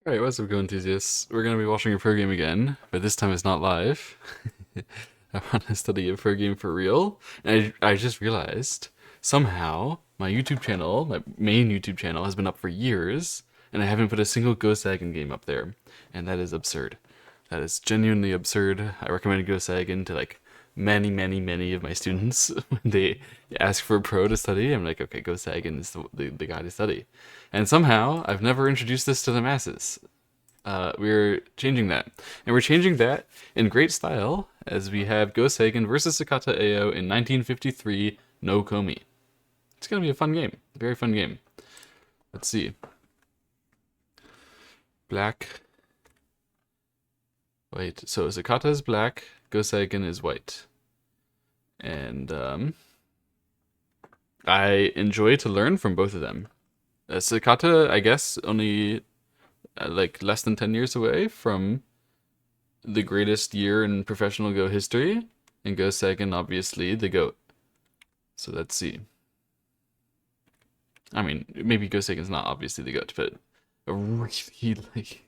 Alright, what's up, Go enthusiasts? We're gonna be watching a pro game again, but this time it's not live. I want to study a pro game for real, and I just realized somehow my YouTube channel, my main YouTube channel, has been up for years, and I haven't put a single Go Seigen game up there, and that is absurd. That is genuinely absurd. I recommend Go Seigen to like many of my students when they ask for a pro to study. I'm like, okay, Go Seigen is the guy to study, and somehow I've never introduced this to the masses. We're changing that. And we're changing that in great style as we have Go Seigen versus Sakata AO in 1953 no Komi. It's going to be a fun game. A very fun game. Let's see. Black. Wait, so Sakata is black, Go Seigen is white. And I enjoy to learn from both of them. Sakata, I guess, only like less than 10 years away from the greatest year in professional Go history, and Go Seigen, obviously, the GOAT. So let's see. I mean, maybe Go Seigen's not obviously the GOAT, but a really, like,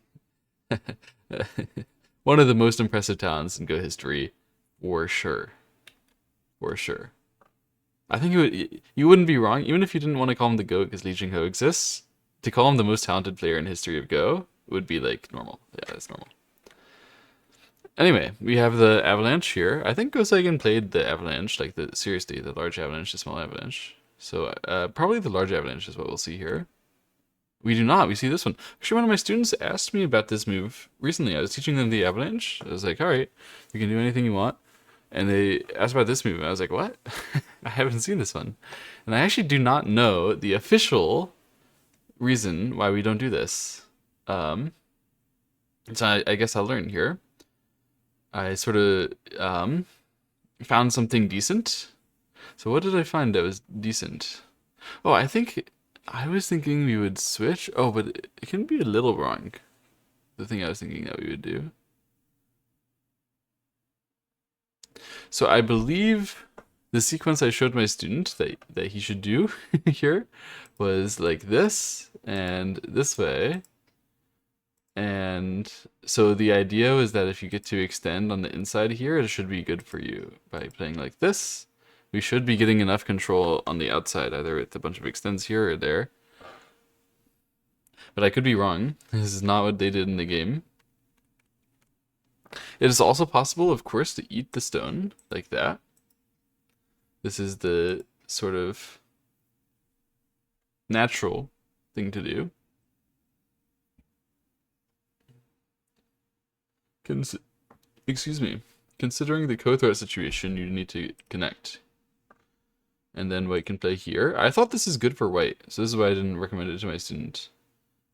one of the most impressive talents in Go history, for sure. For sure. I think you wouldn't be wrong, even if you didn't want to call him the GOAT because Lee Jing-ho exists, to call him the most talented player in history of Go would be, like, normal. Yeah, that's normal. Anyway, we have the Avalanche here. I think Go Seigen played the Avalanche, like seriously, the large Avalanche, the small Avalanche. So probably the large Avalanche is what we'll see here. We do not. We see this one. Actually, one of my students asked me about this move recently. I was teaching them the Avalanche. I was like, all right, you can do anything you want. And they asked about this move. And I was like, what? I haven't seen this one. And I actually do not know the official reason why we don't do this. So I guess I'll learn here. I sort of found something decent. So what did I find that was decent? Oh, I was thinking we would switch. Oh, but it can be a little wrong. The thing I was thinking that we would do. So I believe the sequence I showed my student that he should do here was like this and this way. And so the idea was that if you get to extend on the inside here, it should be good for you. By playing like this, we should be getting enough control on the outside, either with a bunch of extends here or there. But I could be wrong. This is not what they did in the game. It is also possible, of course, to eat the stone like that. This is the sort of natural thing to do. Excuse me. Considering the co-threat situation, you need to connect. And then white can play here. I thought this is good for white, so this is why I didn't recommend it to my student.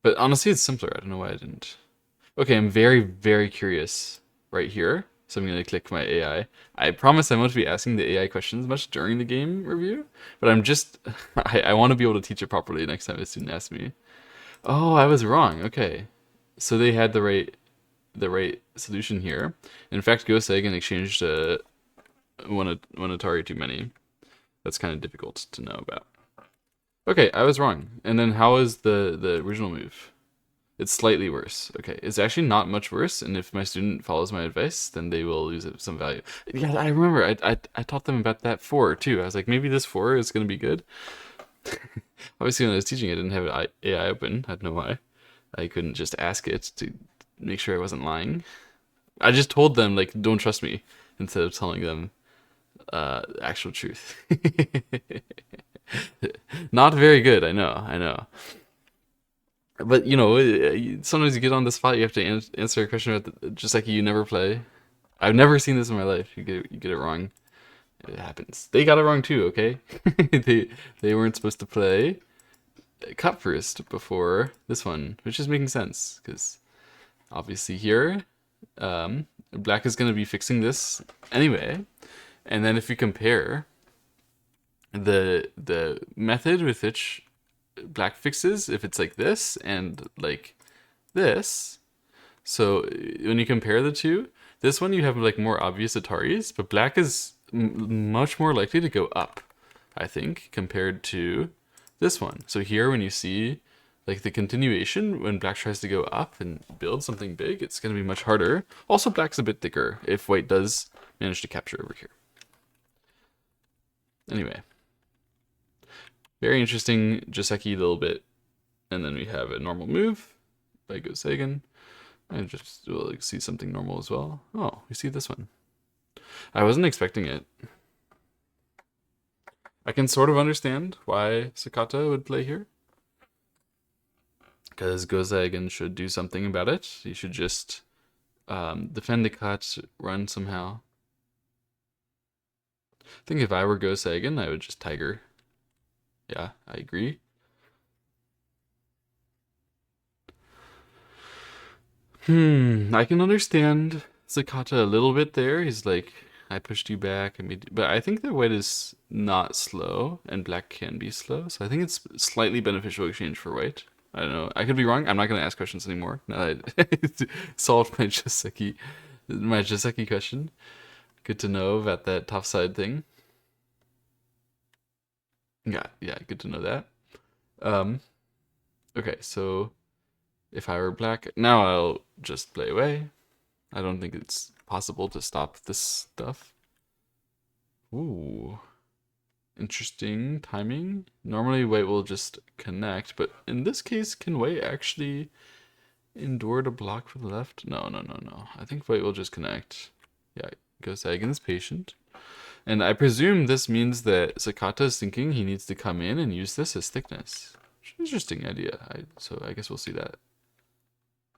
But honestly, it's simpler. I don't know why I didn't. Okay, I'm very curious right here. So I'm going to click my AI. I promise I won't be asking the AI questions much during the game review, but I'm just, I want to be able to teach it properly next time a student asks me. Oh, I was wrong. Okay. So they had the right solution here. In fact, Go Seigen exchanged one Atari too many. That's kind of difficult to know about. Okay, I was wrong. And then how is the original move? It's slightly worse. Okay, it's actually not much worse, and if my student follows my advice, then they will lose some value. Yeah, I remember. I taught them about that 4 too. I was like, maybe this 4 is going to be good. Obviously, when I was teaching, I didn't have AI open. I don't know why. I couldn't just ask it to make sure I wasn't lying. I just told them, like, don't trust me, instead of telling them actual truth. Not very good, I know. But, you know, sometimes you get on the spot, you have to answer a question about just like you never play. I've never seen this in my life. You get it wrong. It happens. They got it wrong too, okay? They weren't supposed to play cut first before this one, which is making sense, because obviously here, black is going to be fixing this anyway. And then if you compare the method with which black fixes, if it's like this and like this, so when you compare the two, this one you have like more obvious Ataris, but black is much more likely to go up, I think, compared to this one. So here when you see Like the continuation, when black tries to go up and build something big, it's going to be much harder. Also, black's a bit thicker if white does manage to capture over here. Anyway, very interesting Joseki little bit. And then we have a normal move by Go seigen. And just we'll see something normal as well. Oh, we see this one. I wasn't expecting it. I can sort of understand why Sakata would play here. Because Go seigen should do something about it. He should just defend the cut, run somehow. I think if I were Go seigen, I would just Tiger. Yeah, I agree. I can understand Sakata a little bit there. He's like, I pushed you back. But I think that white is not slow, and black can be slow. So I think it's slightly beneficial exchange for white. I don't know. I could be wrong. I'm not going to ask questions anymore. Now that I solved my Joseki question. Good to know about that top side thing. Yeah, good to know that. Um, okay, so if I were black, now I'll just play away. I don't think it's possible to stop this stuff. Ooh. Interesting timing. Normally white will just connect, but in this case, can white actually endure to block for the left? No. I think white will just connect. Yeah, Go seigen is patient. And I presume this means that Sakata is thinking he needs to come in and use this as thickness. Interesting idea. So I guess we'll see that.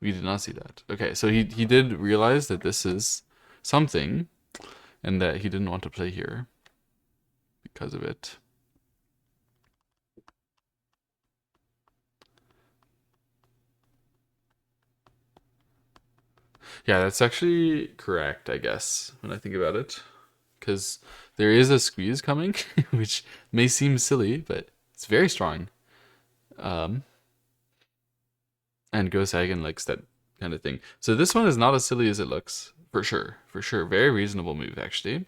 We did not see that. Okay, so he did realize that this is something and that he didn't want to play here because of it. Yeah, that's actually correct, I guess, when I think about it. Because there is a squeeze coming, which may seem silly, but it's very strong. And Go seigen likes that kind of thing. So this one is not as silly as it looks, for sure. For sure. Very reasonable move, actually.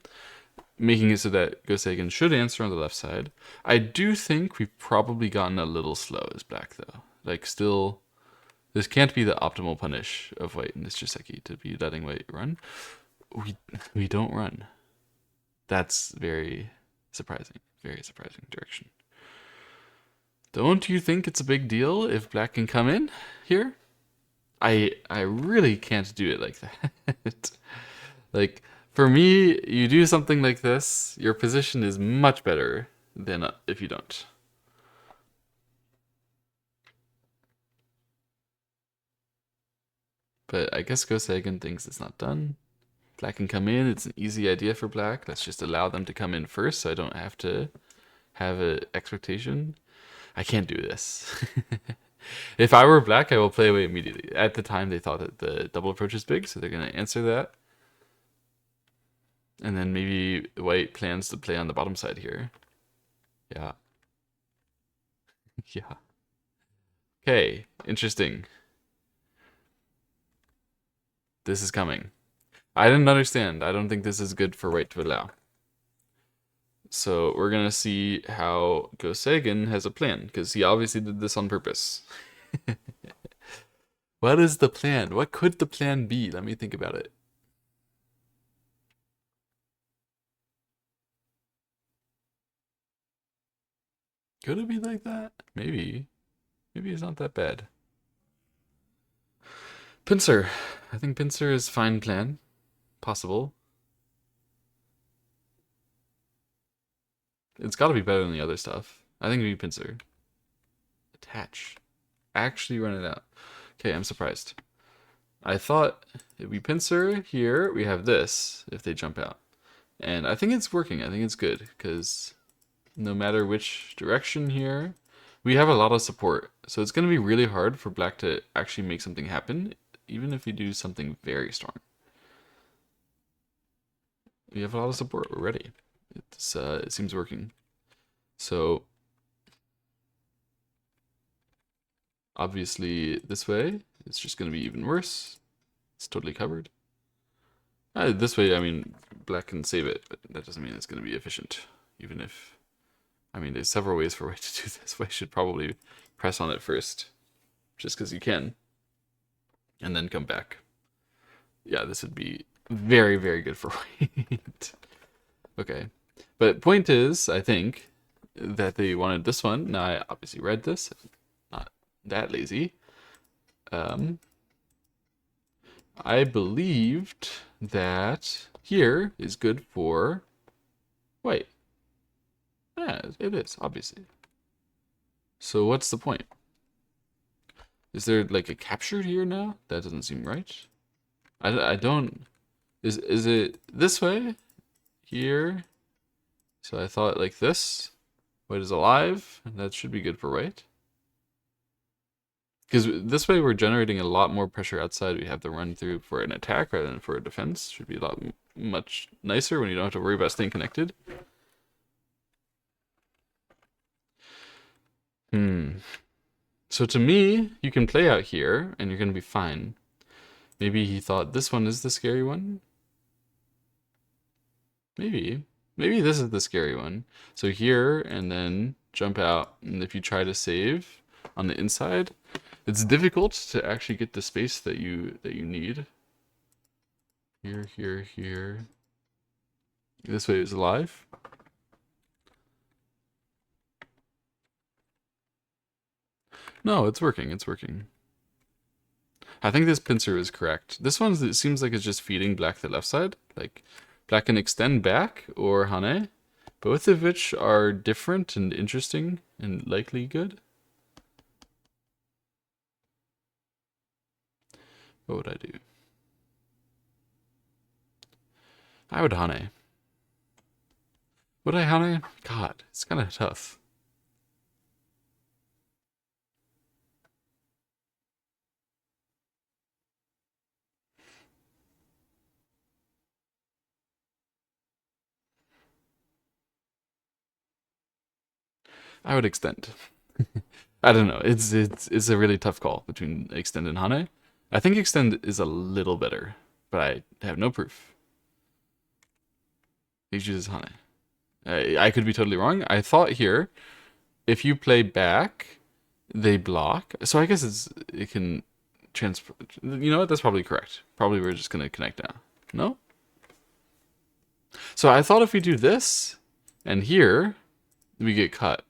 Making it so that Go seigen should answer on the left side. I do think we've probably gotten a little slow as black, though. Like, still, this can't be the optimal punish of white in this Joseki, to be letting white run. We don't run. That's very surprising. Very surprising direction. Don't you think it's a big deal if black can come in here? I really can't do it like that. Like, for me, you do something like this, your position is much better than if you don't. But I guess Go seigen thinks it's not done. Black can come in, it's an easy idea for black. Let's just allow them to come in first so I don't have to have an expectation. I can't do this. If I were black, I will play away immediately. At the time, they thought that the double approach is big, so they're going to answer that. And then maybe white plans to play on the bottom side here. Yeah. Yeah. Okay, interesting. This is coming. I didn't understand. I don't think this is good for white to allow. So we're going to see how Go seigen has a plan, because he obviously did this on purpose. What is the plan? What could the plan be? Let me think about it. Could it be like that? Maybe. Maybe it's not that bad. Pincer. I think pincer is fine plan. Possible. It's got to be better than the other stuff. I think it'd be pincer. Attach. Actually run it out. Okay, I'm surprised. I thought if we pincer here, we have this if they jump out. And I think it's working. I think it's good because no matter which direction here, we have a lot of support. So it's going to be really hard for black to actually make something happen, even if we do something very strong. We have a lot of support. We're ready. It seems working. So obviously this way, it's just going to be even worse. It's totally covered. This way, I mean, black can save it, but that doesn't mean it's going to be efficient. Even if, I mean, there's several ways for white to do this. White should probably press on it first. just because you can, and then come back. Yeah, this would be very, very good for white. Okay. But point is, I think, that they wanted this one. Now, I obviously read this. Not that lazy. I believed that here is good for white. Yeah, it is, obviously. So what's the point? Is there like a captured here now? That doesn't seem right. I don't... Is it this way? Here? So I thought like this. White is alive. That should be good for white. Because this way we're generating a lot more pressure outside. We have to run through for an attack rather than for a defense. Should be a lot much nicer when you don't have to worry about staying connected. So to me, you can play out here and you're going to be fine. Maybe he thought this one is the scary one. Maybe. Maybe this is the scary one. So here and then jump out. And if you try to save on the inside, it's difficult to actually get the space that you need. Here, here, here. This way is alive. No, it's working. It's working. I think this pincer is correct. This one, it seems like it's just feeding black the left side. Like, black can extend back or Hane, both of which are different and interesting and likely good. What would I do? I would Hane. Would I Hane? God, it's kind of tough. I would extend. I don't know. It's a really tough call between extend and Hane. I think extend is a little better, but I have no proof. He chooses Hane. I could be totally wrong. I thought here, if you play back, they block. So I guess it can transfer. You know what? That's probably correct. Probably we're just gonna connect now. No. So I thought if we do this, and here, we get cut,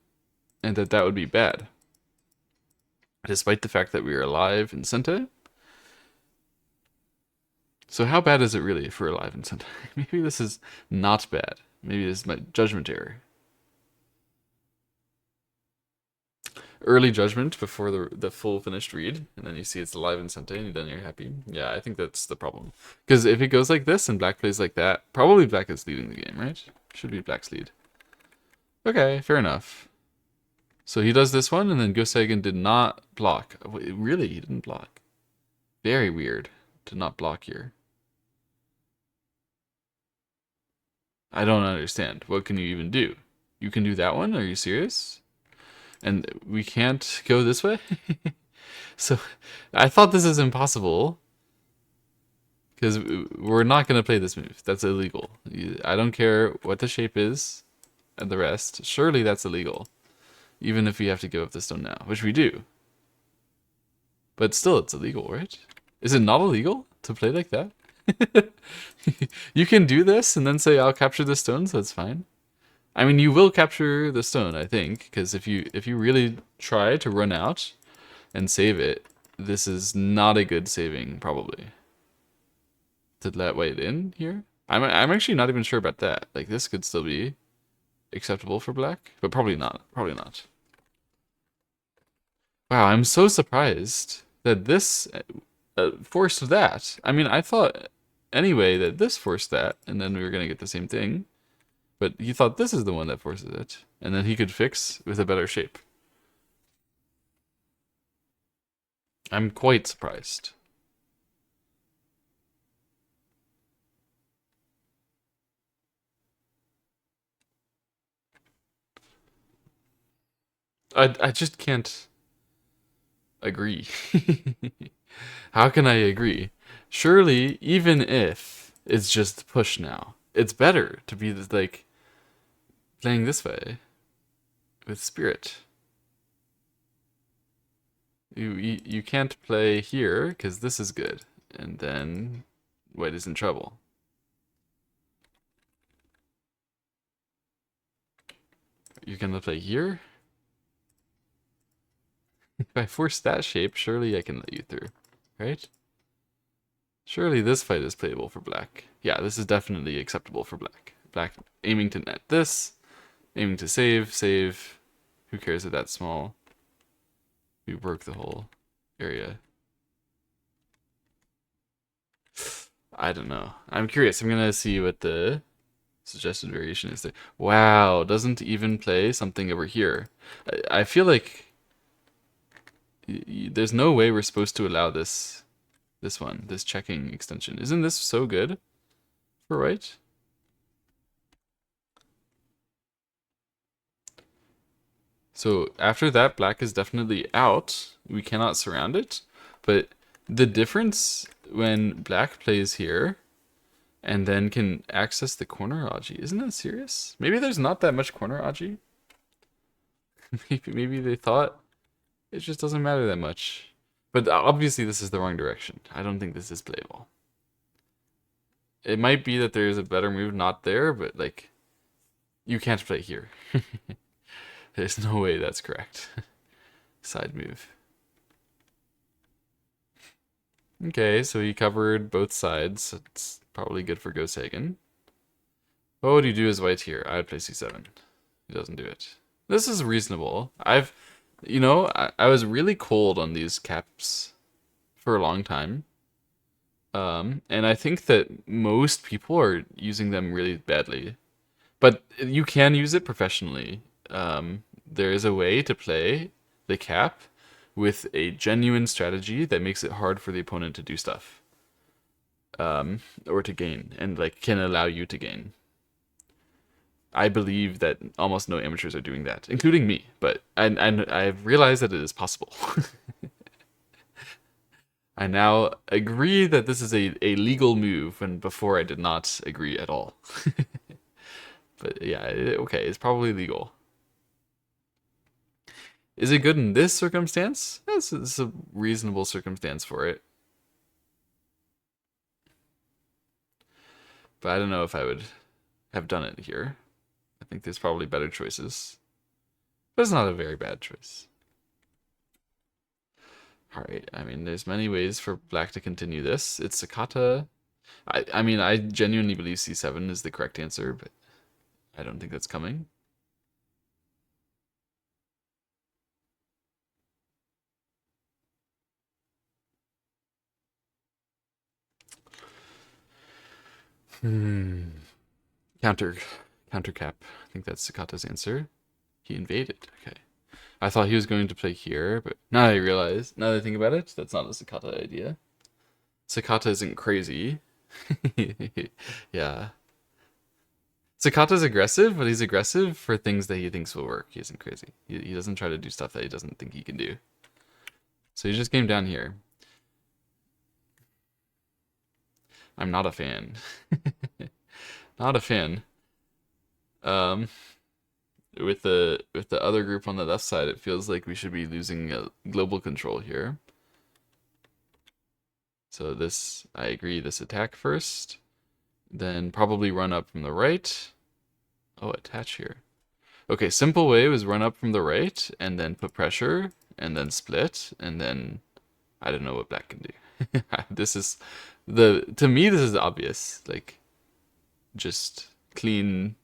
and that would be bad. Despite the fact that we are alive in Sente. So how bad is it really if we're alive in Sente? Maybe this is not bad. Maybe this is my judgment error. Early judgment before the full finished read, and then you see it's alive in Sente, and then you're happy. Yeah, I think that's the problem. Because if it goes like this and black plays like that, probably black is leading the game, right? Should be black's lead. Okay, fair enough. So he does this one, and then Seigen did not block. Really, he didn't block. Very weird to not block here. I don't understand. What can you even do? You can do that one? Are you serious? And we can't go this way? So I thought this is impossible. Because we're not going to play this move. That's illegal. I don't care what the shape is and the rest. Surely that's illegal. Even if we have to give up the stone now, which we do. But still, it's illegal, right? Is it not illegal to play like that? You can do this and then say, I'll capture the stone, so it's fine. I mean, you will capture the stone, I think, because if you really try to run out and save it, this is not a good saving, probably. To let white in here? I'm actually not even sure about that. Like, this could still be acceptable for black, but probably not. Probably not. Wow, I'm so surprised that this forced that. I mean, I thought anyway that this forced that, and then we were gonna get the same thing. But he thought this is the one that forces it, and then he could fix with a better shape. I'm quite surprised. I just can't agree. How can I agree? Surely, even if it's just push now, it's better to be like playing this way with spirit. You can't play here because this is good, and then white is in trouble. You're gonna play here? If I force that shape, surely I can let you through, right? Surely this fight is playable for black. Yeah, this is definitely acceptable for black. Black aiming to net this, aiming to save, save. Who cares if that's small? We broke the whole area. I don't know. I'm curious. I'm gonna see what the suggested variation is there. Wow, doesn't even play something over here. I feel like there's no way we're supposed to allow this this checking extension. Isn't this so good for white? So after that, black is definitely out. We cannot surround it. But the difference when black plays here and then can access the corner Aji, isn't that serious? Maybe there's not that much corner Aji. Maybe they thought it just doesn't matter that much. But obviously this is the wrong direction. I don't think this is playable. It might be that there's a better move not there, but like you can't play here. There's no way that's correct. Side move. Okay, so he covered both sides. It's probably good for Go Seigen. What would you do as white here? I would play c7. He doesn't do it. This is reasonable. I was really cold on these caps for a long time. And I think that most people are using them really badly. But you can use it professionally. There is a way to play the cap with a genuine strategy that makes it hard for the opponent to do stuff. Or to gain, and like can allow you to gain. I believe that almost no amateurs are doing that, including me. But I've realized that it is possible. I now agree that this is a legal move, when before I did not agree at all. But yeah, okay, it's probably legal. Is it good in this circumstance? It's a reasonable circumstance for it. But I don't know if I would have done it here. I think there's probably better choices. But it's not a very bad choice. Alright, I mean, there's many ways for black to continue this. It's sakata. I mean, I genuinely believe c7 is the correct answer, but I don't think that's coming. Hmm. Counter cap. I think that's sakata's answer. He invaded. Okay. I thought he was going to play here, but now I realize, now that I think about it, that's not a sakata idea. Sakata isn't crazy. Yeah. Sakata's aggressive, but he's aggressive for things that he thinks will work. He isn't crazy. He doesn't try to do stuff that he doesn't think he can do. So he just came down here. I'm not a fan. Not a fan. Um, with the other group on the left side, it feels like we should be losing global control here. So this, I agree, this attack first. Then probably run up from the right. Oh, attach here. Okay, simple way was run up from the right, and then put pressure, and then split, and then I don't know what black can do. This is to me this is obvious. Like just clean,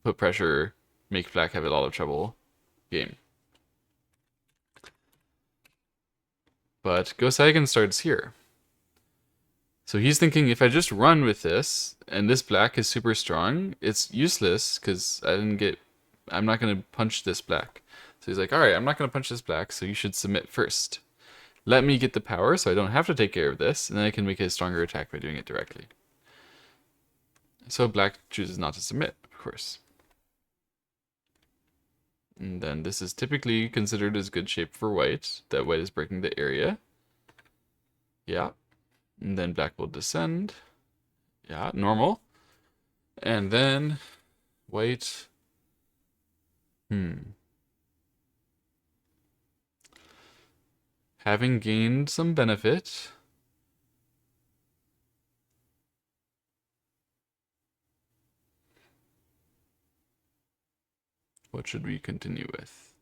put pressure, make black have a lot of trouble. Game. But Go Seigen starts here. So he's thinking if I just run with this, and this black is super strong, it's useless because I'm not going to punch this black. So he's like, alright, I'm not going to punch this black, so you should submit first. Let me get the power so I don't have to take care of this, and then I can make a stronger attack by doing it directly. So black chooses not to submit, of course. And then this is typically considered as good shape for white, that white is breaking the area. Yeah. And then black will descend. Yeah, normal. And then white. having gained some benefit. What should we continue with?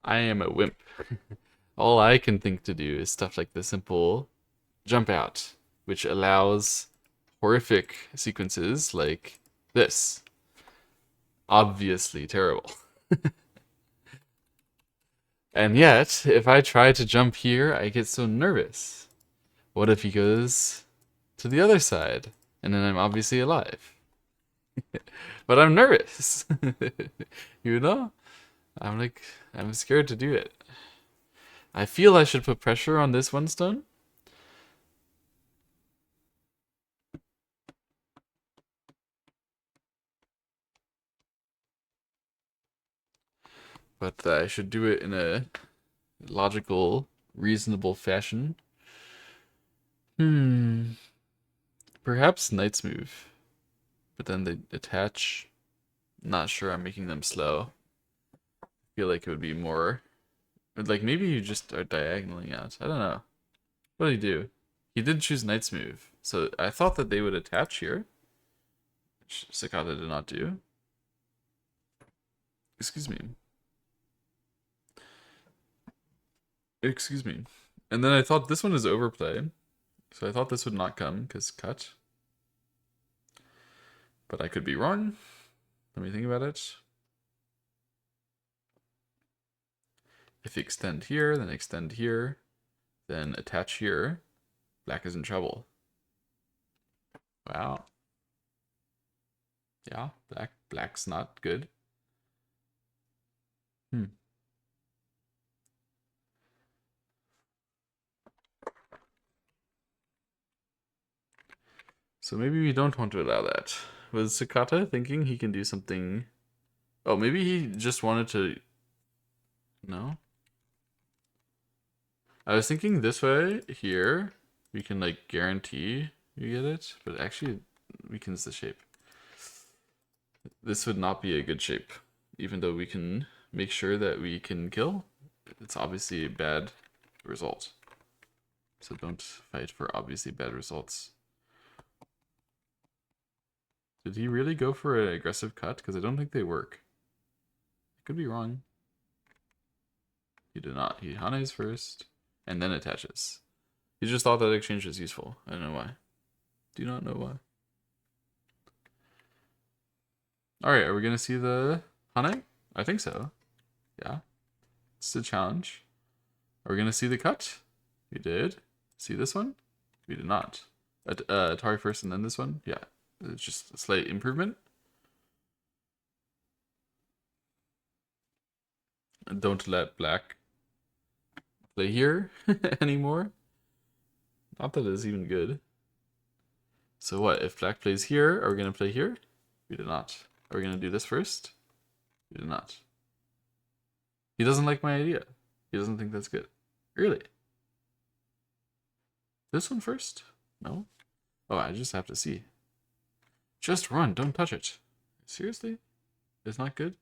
I am a wimp. All I can think to do is stuff like the simple jump out, which allows horrific sequences like this. Obviously terrible. And yet, if I try to jump here, I get so nervous. What if he goes to the other side? And then I'm obviously alive. But I'm nervous. You know? I'm like, I'm scared to do it. I feel I should put pressure on this one stone. But I should do it in a logical, reasonable fashion. Perhaps Knight's move. But then they attach. Not sure I'm making them slow. I feel like it would be more. Like maybe you just are diagonaling out. I don't know. What did he do? He did choose Knight's move. So I thought that they would attach here. Which Sakata did not do. Excuse me. Excuse me. And then I thought this one is overplay. So I thought this would not come, because cut. But I could be wrong. Let me think about it. If you extend here, then attach here, black is in trouble. Wow. Yeah, black's not good. So maybe we don't want to allow that. Was Sakata thinking he can do something? Oh, maybe he just wanted to... No? I was thinking this way, here, we can like guarantee you get it, but actually it weakens the shape. This would not be a good shape, even though we can make sure that we can kill. It's obviously a bad result. So don't fight for obviously bad results. Did he really go for an aggressive cut? Because I don't think they work. I could be wrong. He did not. He Hanes first, and then attaches. He just thought that exchange was useful. I don't know why. Do not know why. Alright, are we going to see the Hane? I think so. Yeah. It's a challenge. Are we going to see the cut? We did. See this one? We did not. Atari first and then this one? Yeah. It's just a slight improvement. And don't let black play here anymore. Not that it's even good. So what? If black plays here, are we going to play here? We did not. Are we going to do this first? We did not. He doesn't like my idea. He doesn't think that's good. Really? This one first? No? Oh, I just have to see. Just run, don't touch it. Seriously? It's not good?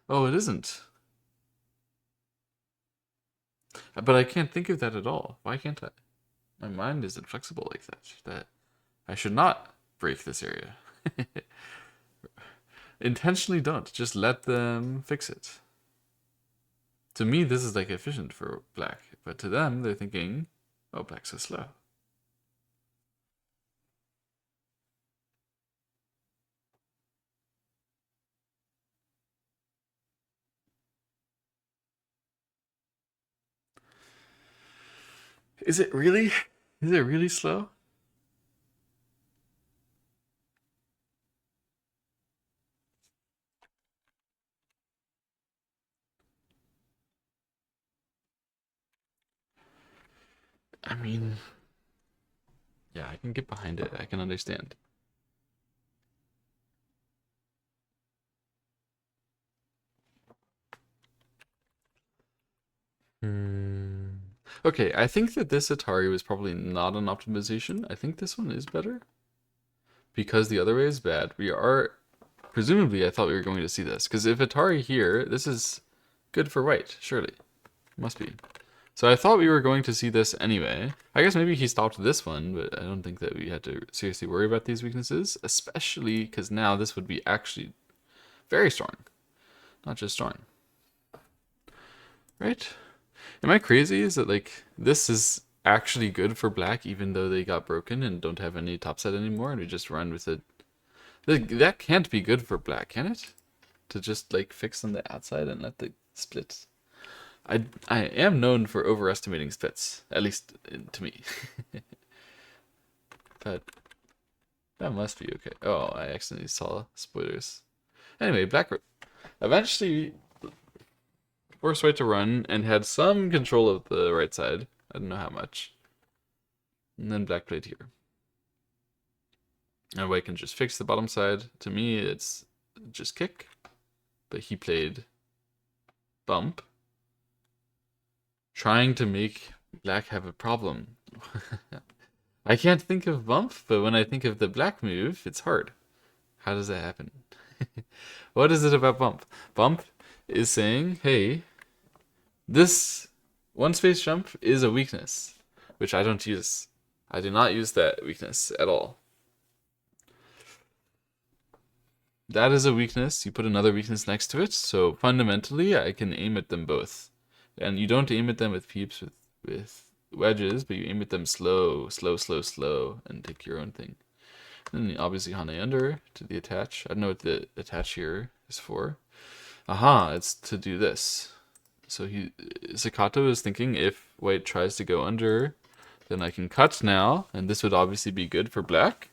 Oh, it isn't. But I can't think of that at all. Why can't I? My mind isn't flexible like that. That I should not break this area. Intentionally don't. Just let them fix it. To me, this is like efficient for black. But to them, they're thinking, oh, black's so slow. Is it really? Is it really slow? I mean, yeah, I can get behind it. I can understand. Okay, I think that this Atari was probably not an optimization. I think this one is better. Because the other way is bad. We are... Presumably, I thought we were going to see this. Because if Atari here, this is good for white, surely. Must be. So I thought we were going to see this anyway. I guess maybe he stopped this one, but I don't think that we had to seriously worry about these weaknesses. Especially because now this would be actually very strong. Not just strong. Right? Am I crazy? Is it like, this is actually good for black even though they got broken and don't have any topset anymore and we just run with it? That can't be good for black, can it? To just like fix on the outside and let the splits. I am known for overestimating splits, at least to me. But that must be okay. Oh, I accidentally saw spoilers. Anyway, black eventually forced white to run and had some control of the right side. I don't know how much. And then black played here. And white can just fix the bottom side. To me, it's just kick. But he played bump, trying to make black have a problem. I can't think of bump, but when I think of the black move, it's hard. How does that happen? What is it about bump? Bump is saying, hey, this one space jump is a weakness, which I don't use. I do not use that weakness at all. That is a weakness. You put another weakness next to it, so fundamentally I can aim at them both. And you don't aim at them with peeps with wedges, but you aim at them slow, and take your own thing. And then obviously Hane under to the attach. I don't know what the attach here is for. Aha, it's to do this. So Sakata is thinking if white tries to go under, then I can cut now, and this would obviously be good for black.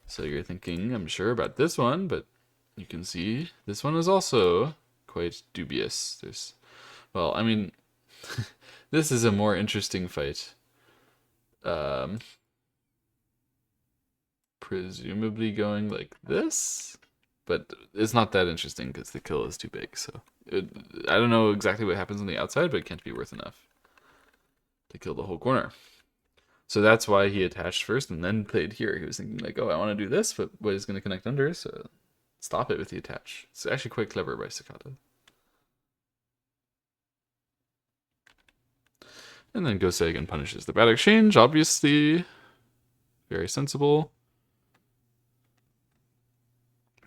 So you're thinking, I'm sure, about this one, but you can see this one is also quite dubious. Well, I mean, this is a more interesting fight. Presumably going like this, but it's not that interesting because the kill is too big. So I don't know exactly what happens on the outside, but it can't be worth enough to kill the whole corner. So that's why he attached first and then played here. He was thinking like, oh, I want to do this, but what is going to connect under? So stop it with the attach. It's actually quite clever by Sakata. And then Go seigen punishes the bad exchange, obviously. Very sensible.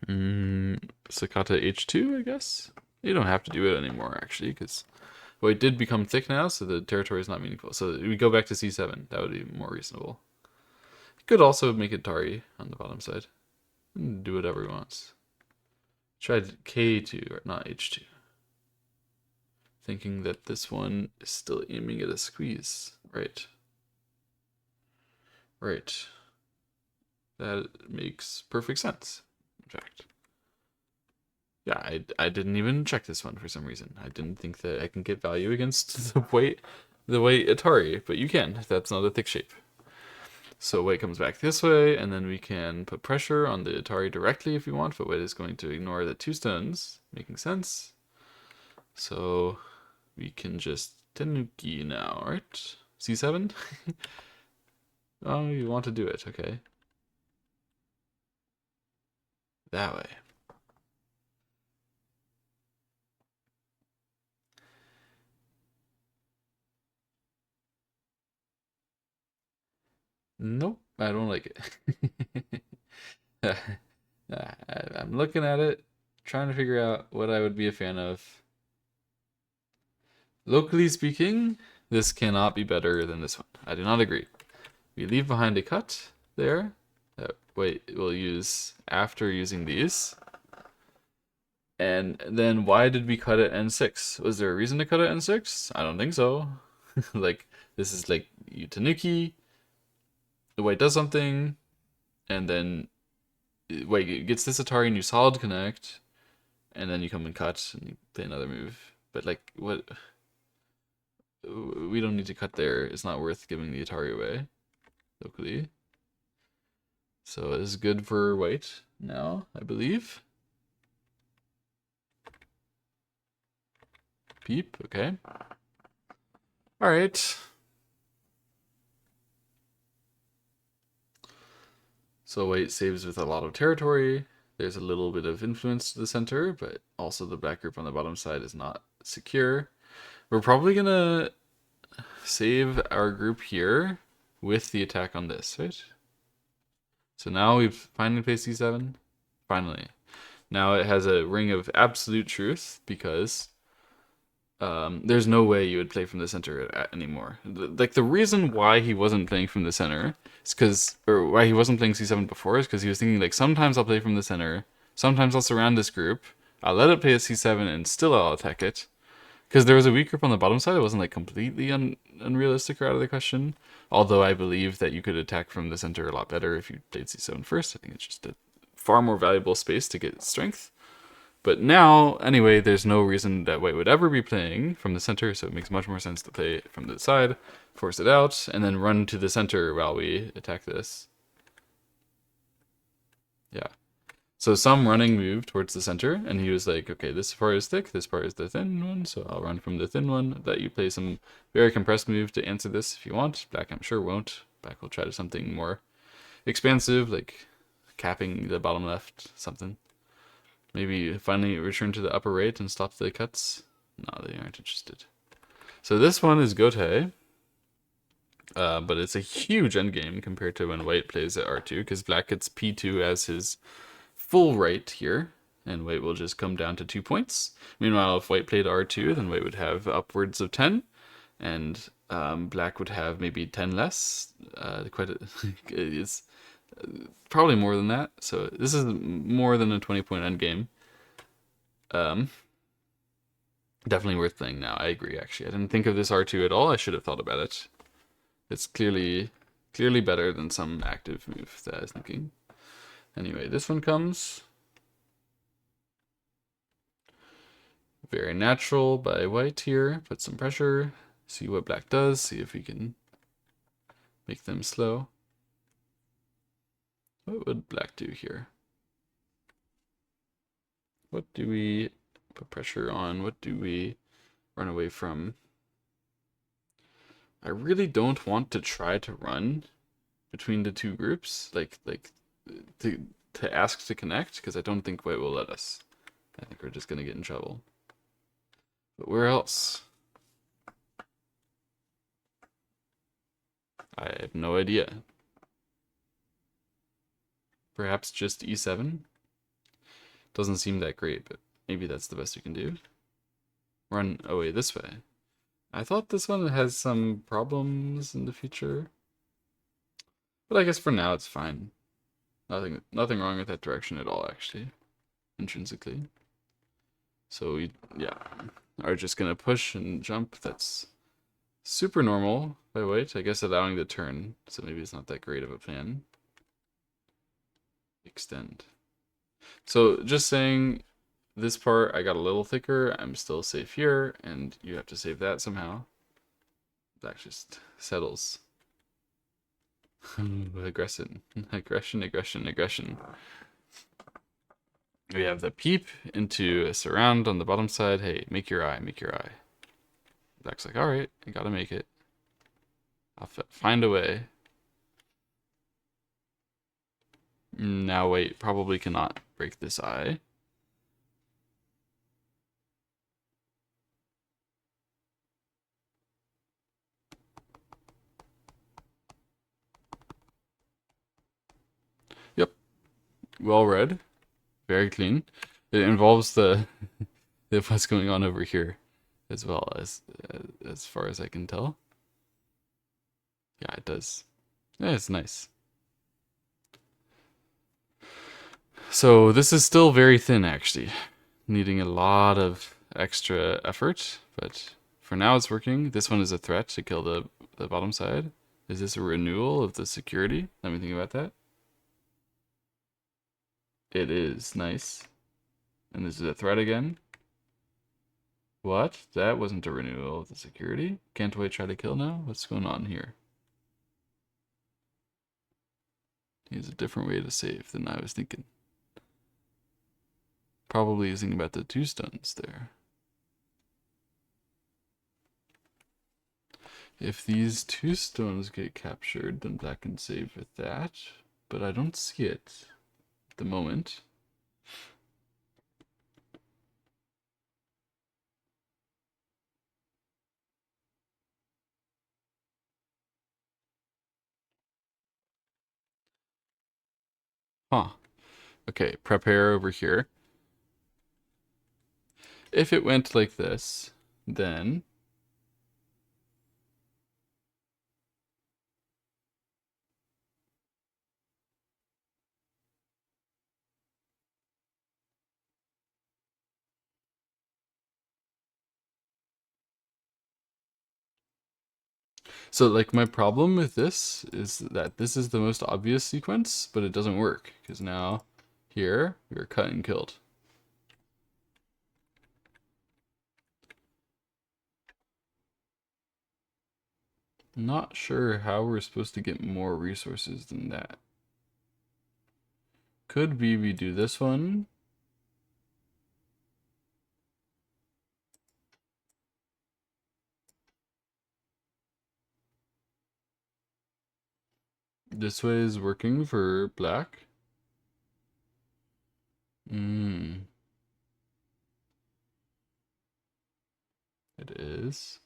Sakata H2, I guess? You don't have to do it anymore, actually, because it did become thick now, so the territory is not meaningful. So we go back to C7. That would be more reasonable. You could also make it Tari on the bottom side. And do whatever he wants. Tried K2, or not H2. Thinking that this one is still aiming at a squeeze. Right. Right. That makes perfect sense, in fact. Yeah, I didn't even check this one for some reason. I didn't think that I can get value against the white Atari, but you can. That's not a thick shape. So white comes back this way, and then we can put pressure on the Atari directly if we want, but white is going to ignore the two stones, making sense. So we can just Tenuki now, right? C7? Oh, you want to do it, okay. That way. Nope, I don't like it. I'm looking at it, trying to figure out what I would be a fan of. Locally speaking, this cannot be better than this one. I do not agree. We leave behind a cut there that white will use after using these. And then why did we cut at N6? Was there a reason to cut at N6? I don't think so. Like, this is like you Tanuki, the white does something, and then white gets this Atari and you solid connect, and then you come and cut and you play another move. But like, what? We don't need to cut there. It's not worth giving the Atari away locally. So it is good for white now, I believe. Peep, okay. Alright. So white saves with a lot of territory. There's a little bit of influence to the center, but also the black group on the bottom side is not secure. We're probably gonna save our group here with the attack on this, right? So now we've finally played c7. Finally. Now it has a ring of absolute truth because there's no way you would play from the center anymore. Like the reason why he wasn't playing from the center is because, or why he wasn't playing c7 before is because he was thinking like sometimes I'll play from the center, sometimes I'll surround this group, I'll let it play a c7 and still I'll attack it. Because there was a weak group on the bottom side, it wasn't like completely unrealistic or out of the question. Although I believe that you could attack from the center a lot better if you played c7 first. I think it's just a far more valuable space to get strength. But now, anyway, there's no reason that white would ever be playing from the center, so it makes much more sense to play from the side, force it out, and then run to the center while we attack this. Yeah. So some running move towards the center, and he was like, okay, this part is thick, this part is the thin one, so I'll run from the thin one. That you play some very compressed move to answer this if you want. Black, I'm sure, won't. Black will try to something more expansive, like capping the bottom left, something. Maybe finally return to the upper right and stop the cuts. No, they aren't interested. So this one is Gote, but it's a huge endgame compared to when white plays at R2, because black gets P2 as his full right here, and white will just come down to 2 points. Meanwhile, if white played R2, then white would have upwards of 10, and black would have maybe 10 less. It's probably more than that. So this is more than a 20-point endgame. Definitely worth playing now. I agree, actually. I didn't think of this R2 at all. I should have thought about it. It's clearly better than some active move that I was thinking. Anyway, this one comes. Very natural by white here. Put some pressure. See what black does. See if we can make them slow. What would black do here? What do we put pressure on? What do we run away from? I really don't want to try to run between the two groups, like to ask to connect, because I don't think white will let us. I think we're just gonna get in trouble. But where else? I have no idea. Perhaps just e7? Doesn't seem that great, but maybe that's the best we can do. Run away this way. I thought this one has some problems in the future. But I guess for now it's fine. Nothing wrong with that direction at all, actually. Intrinsically. So we, yeah, are just gonna push and jump. That's super normal by white. I guess allowing the turn, so maybe it's not that great of a plan. Extend. So just saying, this part I got a little thicker. I'm still safe here, and you have to save that somehow. That just settles. Aggression. We have the peep into a surround on the bottom side. Hey, make your eye, make your eye. Black's like, alright, I gotta make it. I'll find a way. Now wait, probably cannot break this eye. Yep, well read. Very clean. It involves the what's going on over here as well as far as I can tell. Yeah, it does. Yeah, it's nice. So this is still very thin, actually, needing a lot of extra effort, but for now it's working. This one is a threat to kill the bottom side. Is this a renewal of the security? Let me think about that. It is. Nice. And this is a threat again. What? That wasn't a renewal of the security? Can't we try to kill now? What's going on here? He has a different way to save than I was thinking. Probably using about the 2 stones there. If these 2 stones get captured, then black can save with that. but I don't see it at the moment. Huh. Okay, prepare over here. If it went like this, then so like my problem with this is that this is the most obvious sequence, but it doesn't work because now here we're cut and killed. Not sure how we're supposed to get more resources than that. Could be we do this one. This way is working for black. It is.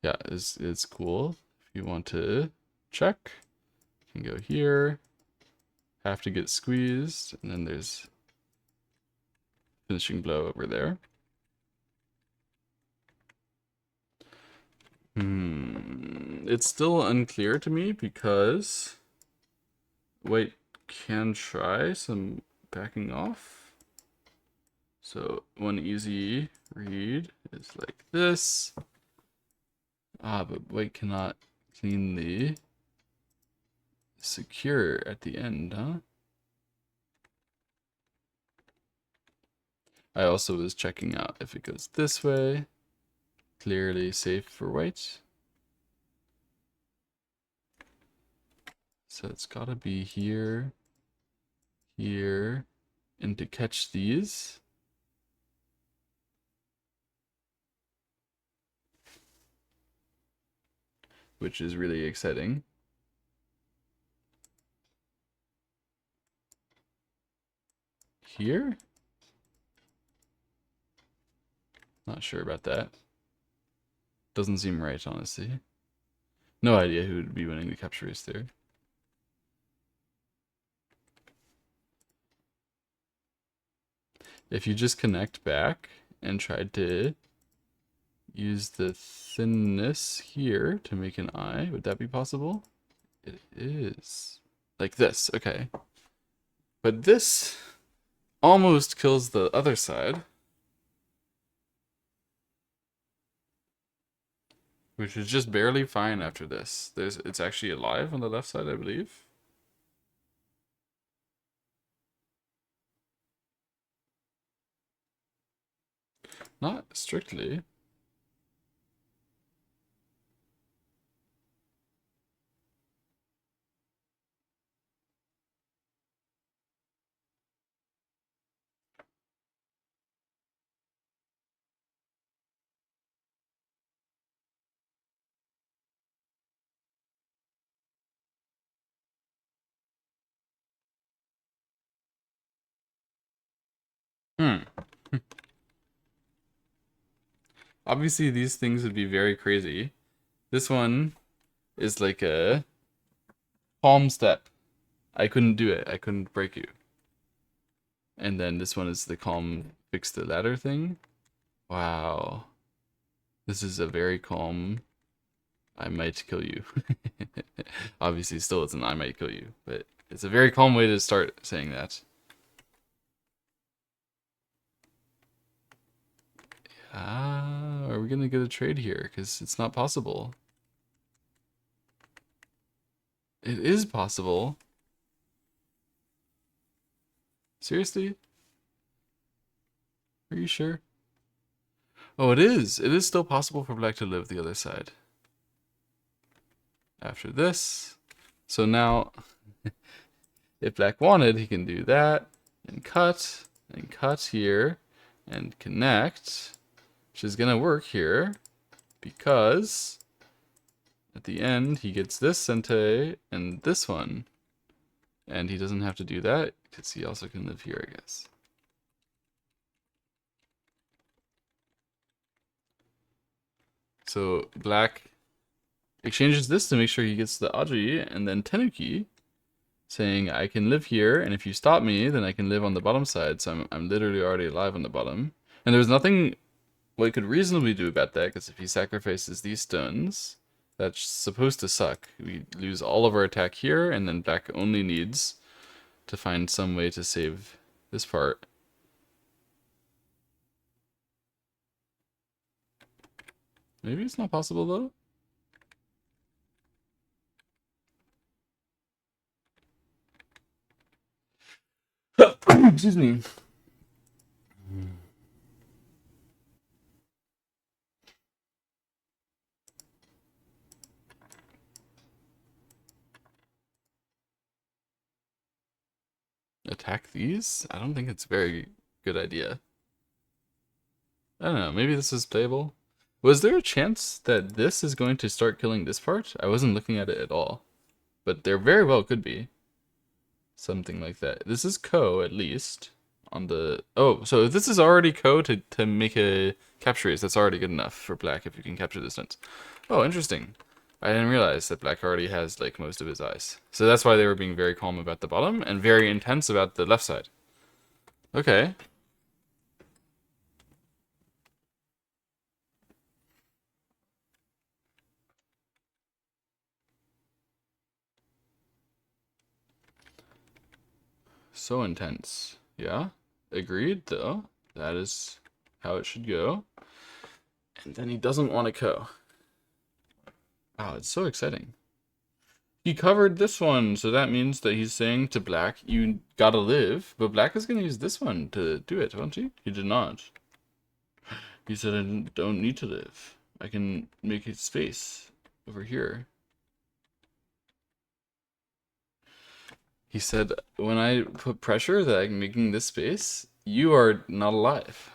Yeah, it's cool. If you want to check, you can go here. Have to get squeezed, and then there's finishing blow over there. It's still unclear to me because white can try some backing off. So one easy read is like this. But white cannot cleanly secure at the end, huh? I also was checking out if it goes this way. Clearly safe for white. So it's gotta be here, here, and to catch these. Which is really exciting. Here? Not sure about that. Doesn't seem right, honestly. No idea who would be winning the capture race there. If you just connect back and tried to use the thinness here to make an eye, would that be possible? It is. Like this, okay. But this almost kills the other side. Which is just barely fine after this. It's actually alive on the left side, I believe. Not strictly. Hmm. Obviously, these things would be very crazy. This one is like a palm step. I couldn't do it. I couldn't break you. And then this one is the calm fix the ladder thing. Wow. This is a very calm I might kill you. Obviously, still it's an I might kill you, but it's a very calm way to start saying that. Are we gonna get a trade here? Because it's not possible. It is possible. Seriously? Are you sure? Oh, it is. It is still possible for black to live the other side. After this. So now, if black wanted, he can do that, and cut here, and connect, which is gonna work here, because at the end, he gets this sente and this one. And he doesn't have to do that, because he also can live here, I guess. So black exchanges this to make sure he gets the Aji, and then Tenuki saying, I can live here, and if you stop me, then I can live on the bottom side, so I'm literally already alive on the bottom. And there's nothing we could reasonably do about that, because if he sacrifices these stones, that's supposed to suck. We lose all of our attack here, and then black only needs to find some way to save this part. Maybe it's not possible, though? Excuse me. Attack these? I don't think it's a very good idea. I don't know, maybe this is playable. Was there a chance that this is going to start killing this part? I wasn't looking at it at all. But there very well could be. Something like that. This is Ko, at least. On the... Oh, so if this is already Ko to make a capture race, that's already good enough for black if you can capture distance. Oh, interesting. I didn't realize that black already has, like, most of his eyes. So that's why they were being very calm about the bottom and very intense about the left side. Okay. So intense. Yeah. Agreed, though. That is how it should go. And then he doesn't want to Ko. Wow, it's so exciting. He covered this one, so that means that he's saying to black, you gotta live. But black is gonna use this one to do it, won't he? He did not. He said, I don't need to live. I can make a space over here. He said, when I put pressure that I'm making this space, you are not alive.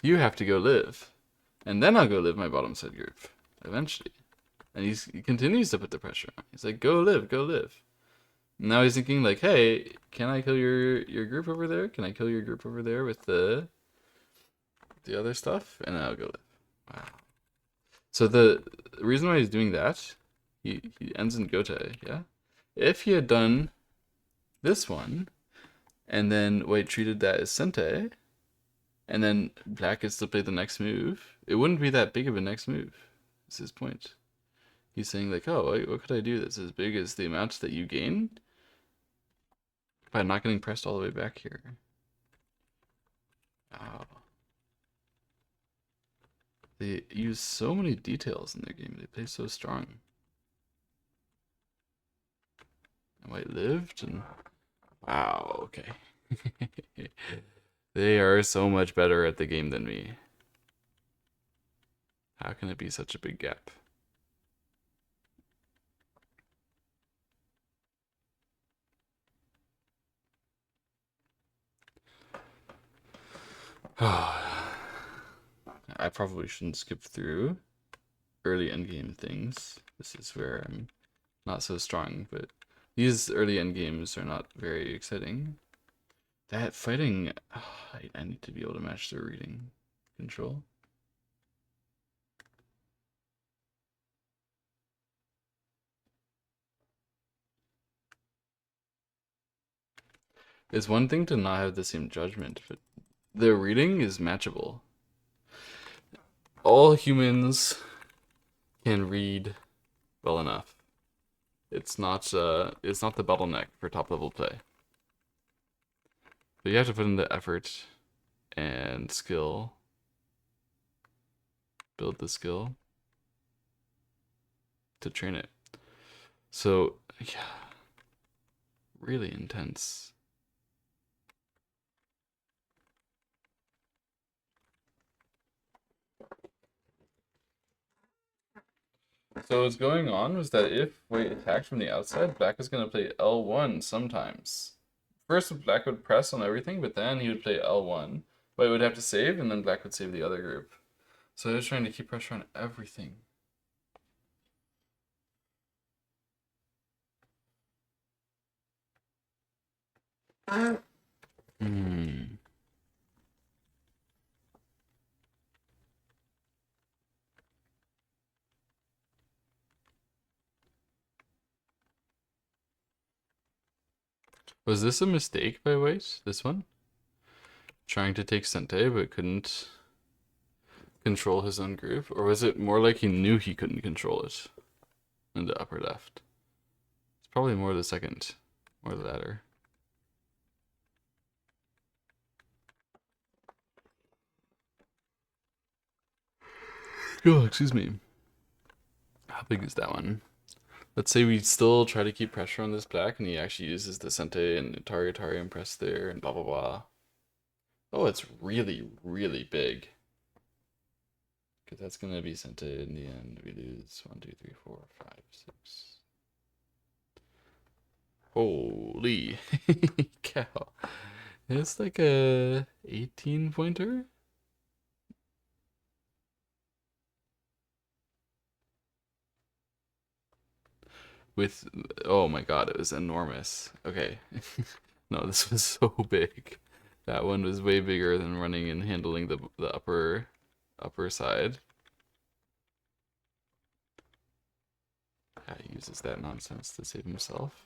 You have to go live. And then I'll go live my bottom side group, eventually. And he continues to put the pressure on. He's like, go live, go live. And now he's thinking like, hey, can I kill your group over there? Can I kill your group over there with the other stuff? And I'll go live. Wow. So the reason why he's doing that, he ends in Gote, yeah? If he had done this one, and then white treated that as Sente, and then black gets to play the next move, it wouldn't be that big of a next move. Is his point. He's saying like, oh, what could I do that's as big as the amount that you gain by not getting pressed all the way back here? Wow. They use so many details in their game. They play so strong. And white lived, and wow, okay. They are so much better at the game than me. How can it be such a big gap? I probably shouldn't skip through early endgame things. This is where I'm not so strong, but these early endgames are not very exciting. That fighting, I need to be able to match their reading control. It's one thing to not have the same judgment, but the reading is matchable. All humans can read well enough. It's not the bottleneck for top level play. But you have to put in the effort and skill. Build the skill to train it. So, yeah. Really intense. So what's going on was that if white attacked from the outside, black is going to play L1 sometimes. First, black would press on everything, but then he would play L1. White would have to save, and then black would save the other group. So he was trying to keep pressure on everything. Hmm. Was this a mistake by White? This one? Trying to take Sente but couldn't control his own group? Or was it more like he knew he couldn't control it in the upper left? It's probably more the second, or the latter. Oh, excuse me. How big is that one? Let's say we still try to keep pressure on this black and he actually uses the Sente and Targetari Impress there and blah blah blah. Oh, it's really, really big. Because that's going to be Sente in the end. We lose 1, 2, 3, 4, 5, 6. Holy cow. It's like a 18 pointer. With, oh my god, it was enormous. Okay. No, this was so big. That one was way bigger than running and handling the upper side. Yeah, he uses that nonsense to save himself.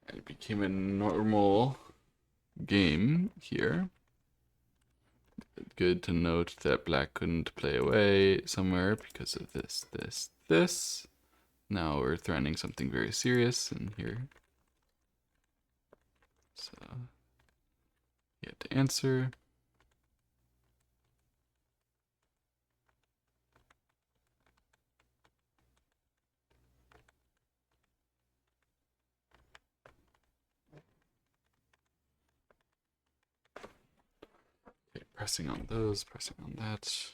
And it became a normal game here. Good to note that black couldn't play away somewhere because of this. Now we're threatening something very serious in here. So you have to answer. Okay, pressing on those, pressing on that.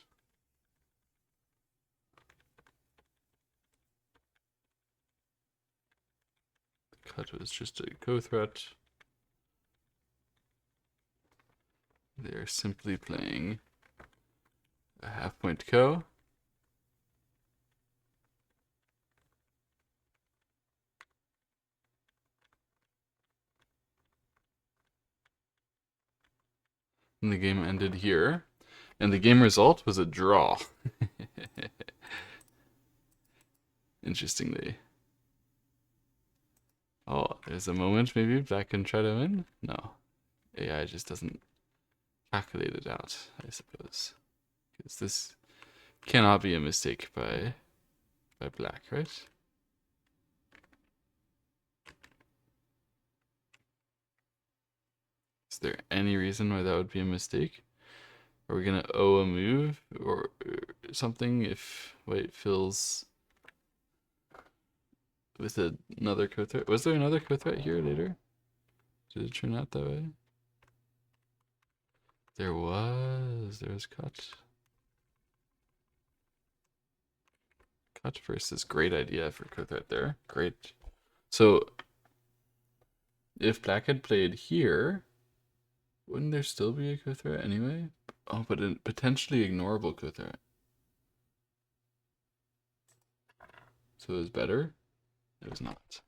The cut was just a co-threat. They're simply playing a half-point co. And the game ended here. And the game result was a draw. Interestingly. Oh, there's a moment maybe black can try to win? No. AI just doesn't calculate it out, I suppose. Because this cannot be a mistake by black, right? Is there any reason why that would be a mistake? Are we gonna owe a move or something if white fills with another co-threat? Was there another co-threat here later? Did it turn out that way? There was cut. Cut versus great idea for co-threat there. Great. So if black had played here, wouldn't there still be a co-threat anyway? Oh, but a potentially ignorable co-threat. So it was better? It was not.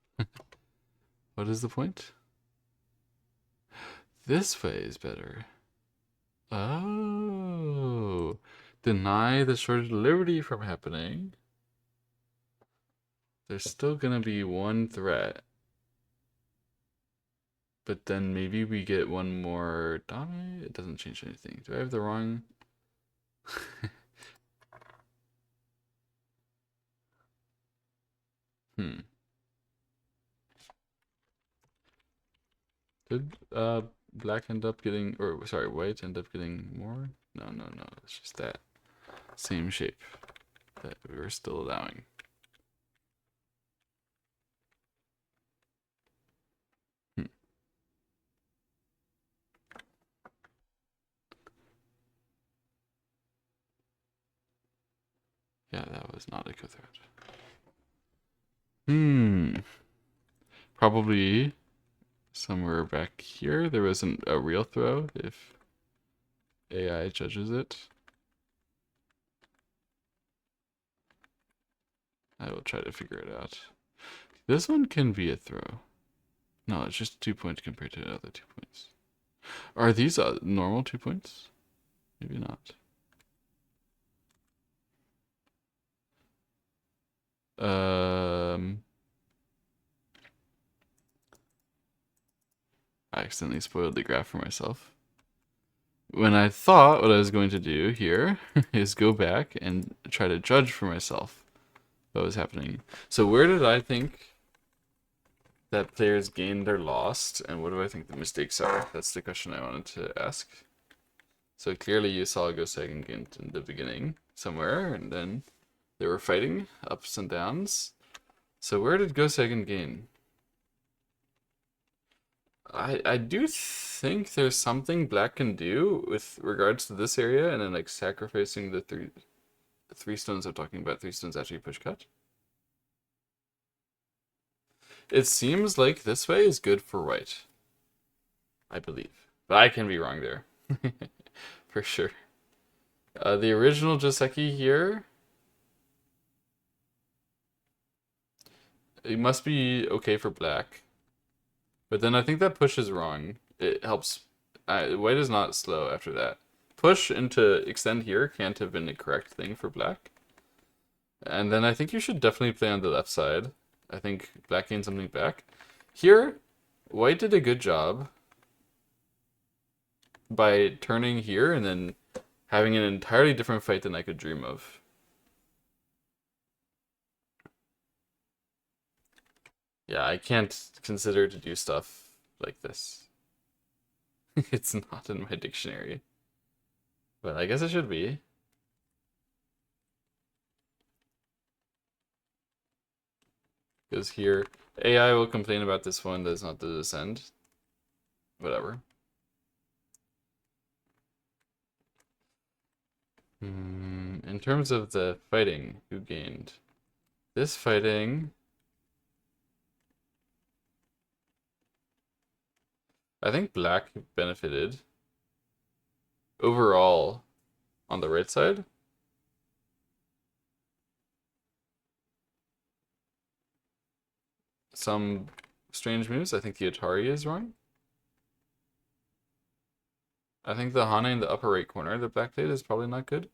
What is the point? This way is better. Oh. Deny the shortage of liberty from happening. There's still gonna be one threat. But then maybe we get one more dominate? It doesn't change anything. Do I have the wrong? Hmm. Did black end up getting, or sorry, white end up getting more? No, no, no. It's just that same shape that we were still allowing. Hmm. Yeah, that was not a good threat. Probably somewhere back here there wasn't a real throw if AI judges it. I will try to figure it out. This one can be a throw. No, it's just 2 points compared to the other 2 points. Are these normal 2 points? Maybe not. I accidentally spoiled the graph for myself. When I thought what I was going to do here is go back and try to judge for myself what was happening. So where did I think that players gained or lost, and what do I think the mistakes are? That's the question I wanted to ask. So clearly you saw go seigen in the beginning somewhere, and then they were fighting ups and downs. So where did go seigen gain? I do think there's something black can do with regards to this area, and then like sacrificing the three stones I'm talking about. 3 stones after you push cut. It seems like this way is good for white. I believe. But I can be wrong there. For sure. The original Joseki here, it must be okay for black. But then I think that push is wrong. It helps. White is not slow after that. Push into extend here can't have been the correct thing for black. And then I think you should definitely play on the left side. I think black gained something back. Here, white did a good job by turning here and then having an entirely different fight than I could dream of. Yeah, I can't consider to do stuff like this. It's not in my dictionary. But I guess it should be. Because here, AI will complain about this one that's not the descend. Whatever. In terms of the fighting, who gained? This fighting, I think black benefited overall on the right side. Some strange moves. I think the Atari is wrong. I think the Hane in the upper right corner, the black played, is probably not good.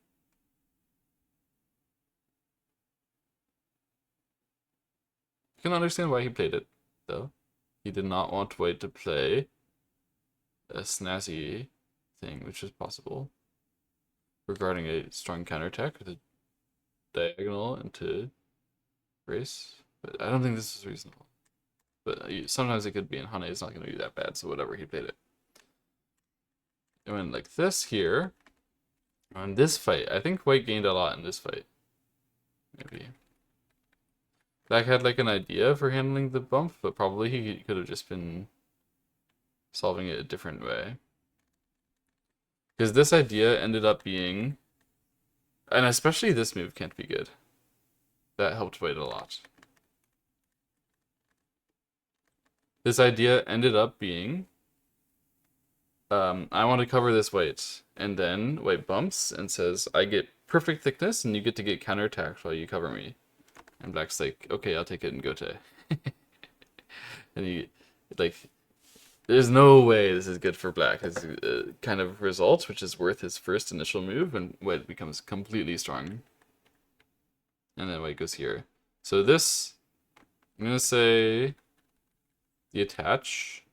You can understand why he played it, though. He did not want white to play a snazzy thing, which is possible, regarding a strong counterattack with a diagonal into race. But I don't think this is reasonable. But sometimes it could be, and Hane is not going to be that bad, so whatever, he played it. It went like this here. On this fight, I think white gained a lot in this fight. Maybe. Black had like an idea for handling the bump, but probably he could have just been solving it a different way. Because this idea ended up being, and especially this move can't be good. That helped white a lot. This idea ended up being, I want to cover this white, and then white bumps and says, I get perfect thickness, and you get to get counterattacked while you cover me. And black's like, okay, I'll take it and gote. And he, like, there's no way this is good for black. It's a kind of result, which is worth his first initial move, and white becomes completely strong. And then white goes here. So this, I'm going to say the attach.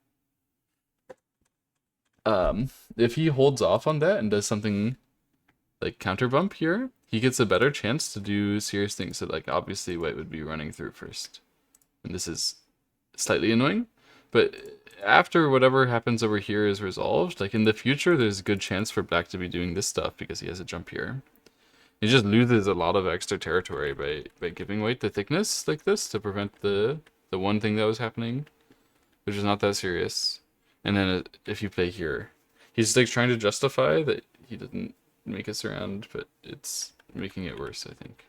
If he holds off on that and does something like counter bump here, he gets a better chance to do serious things. So like obviously white would be running through first. And this is slightly annoying. But after whatever happens over here is resolved, like in the future there's a good chance for black to be doing this stuff because he has a jump here. He just loses a lot of extra territory by giving white the thickness like this to prevent the one thing that was happening, which is not that serious. And then if you play here, he's like trying to justify that he didn't make us around, but it's making it worse, I think.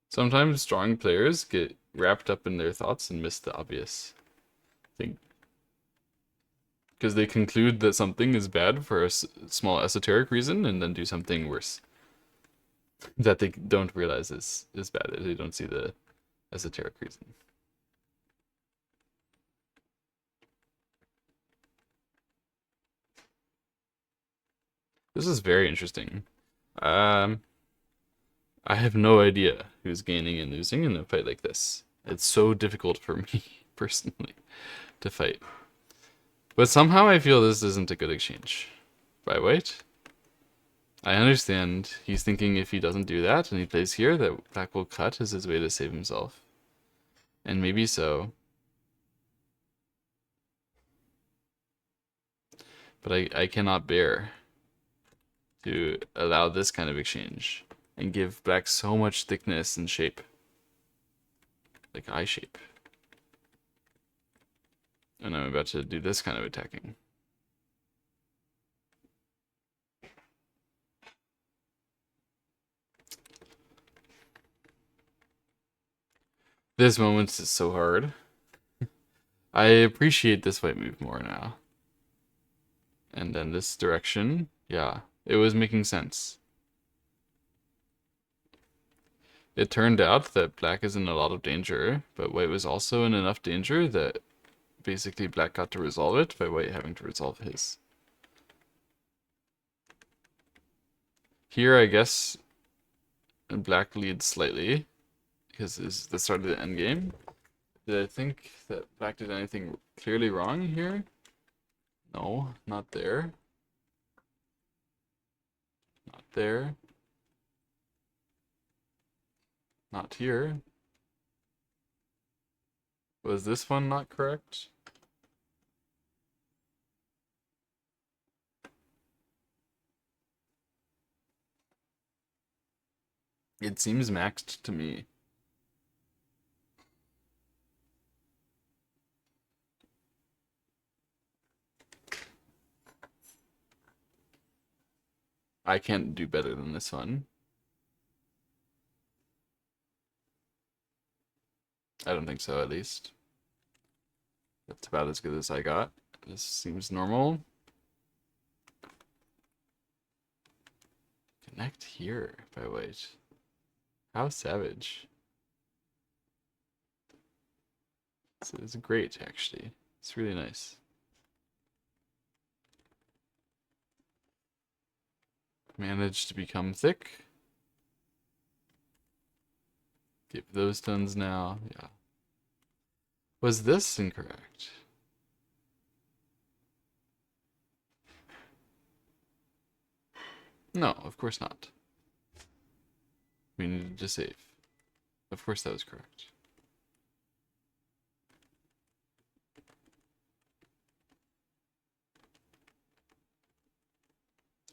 Sometimes strong players get wrapped up in their thoughts and miss the obvious thing. Because they conclude that something is bad for a small esoteric reason and then do something worse. that they don't realize is bad. They don't see the esoteric reason. This is very interesting. Um, I have no idea who's gaining and losing in a fight like this. It's so difficult for me personally to fight. But somehow I feel this isn't a good exchange by white. I understand he's thinking if he doesn't do that and he plays here, that black will cut as his way to save himself. And maybe so. But I cannot bear to allow this kind of exchange and give black so much thickness and shape. Like eye shape. And I'm about to do this kind of attacking. This moment is so hard. I appreciate this white move more now. And then this direction, yeah, it was making sense. It turned out that black is in a lot of danger, but white was also in enough danger that basically black got to resolve it by white having to resolve his. Here, I guess black leads slightly because it's the start of the end game. Did I think that black did anything clearly wrong here? No, not there. Not there. Not here. Was this one not correct? It seems maxed to me. I can't do better than this one. I don't think so, at least. That's about as good as I got. This seems normal. Connect here by white. How savage. It's great, actually. It's really nice. Managed to become thick. Get those tons now. Yeah. Was this incorrect? No, of course not. We needed to save. Of course that was correct.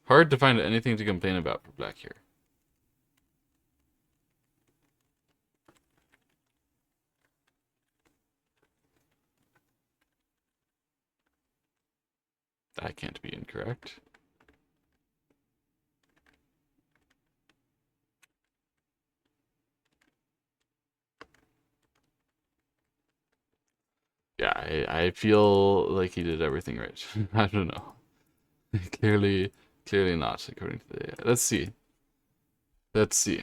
Hard to find anything to complain about for black here. That can't be incorrect. Yeah, I feel like he did everything right. I don't know. Clearly not, according to the... Let's see. Let's see.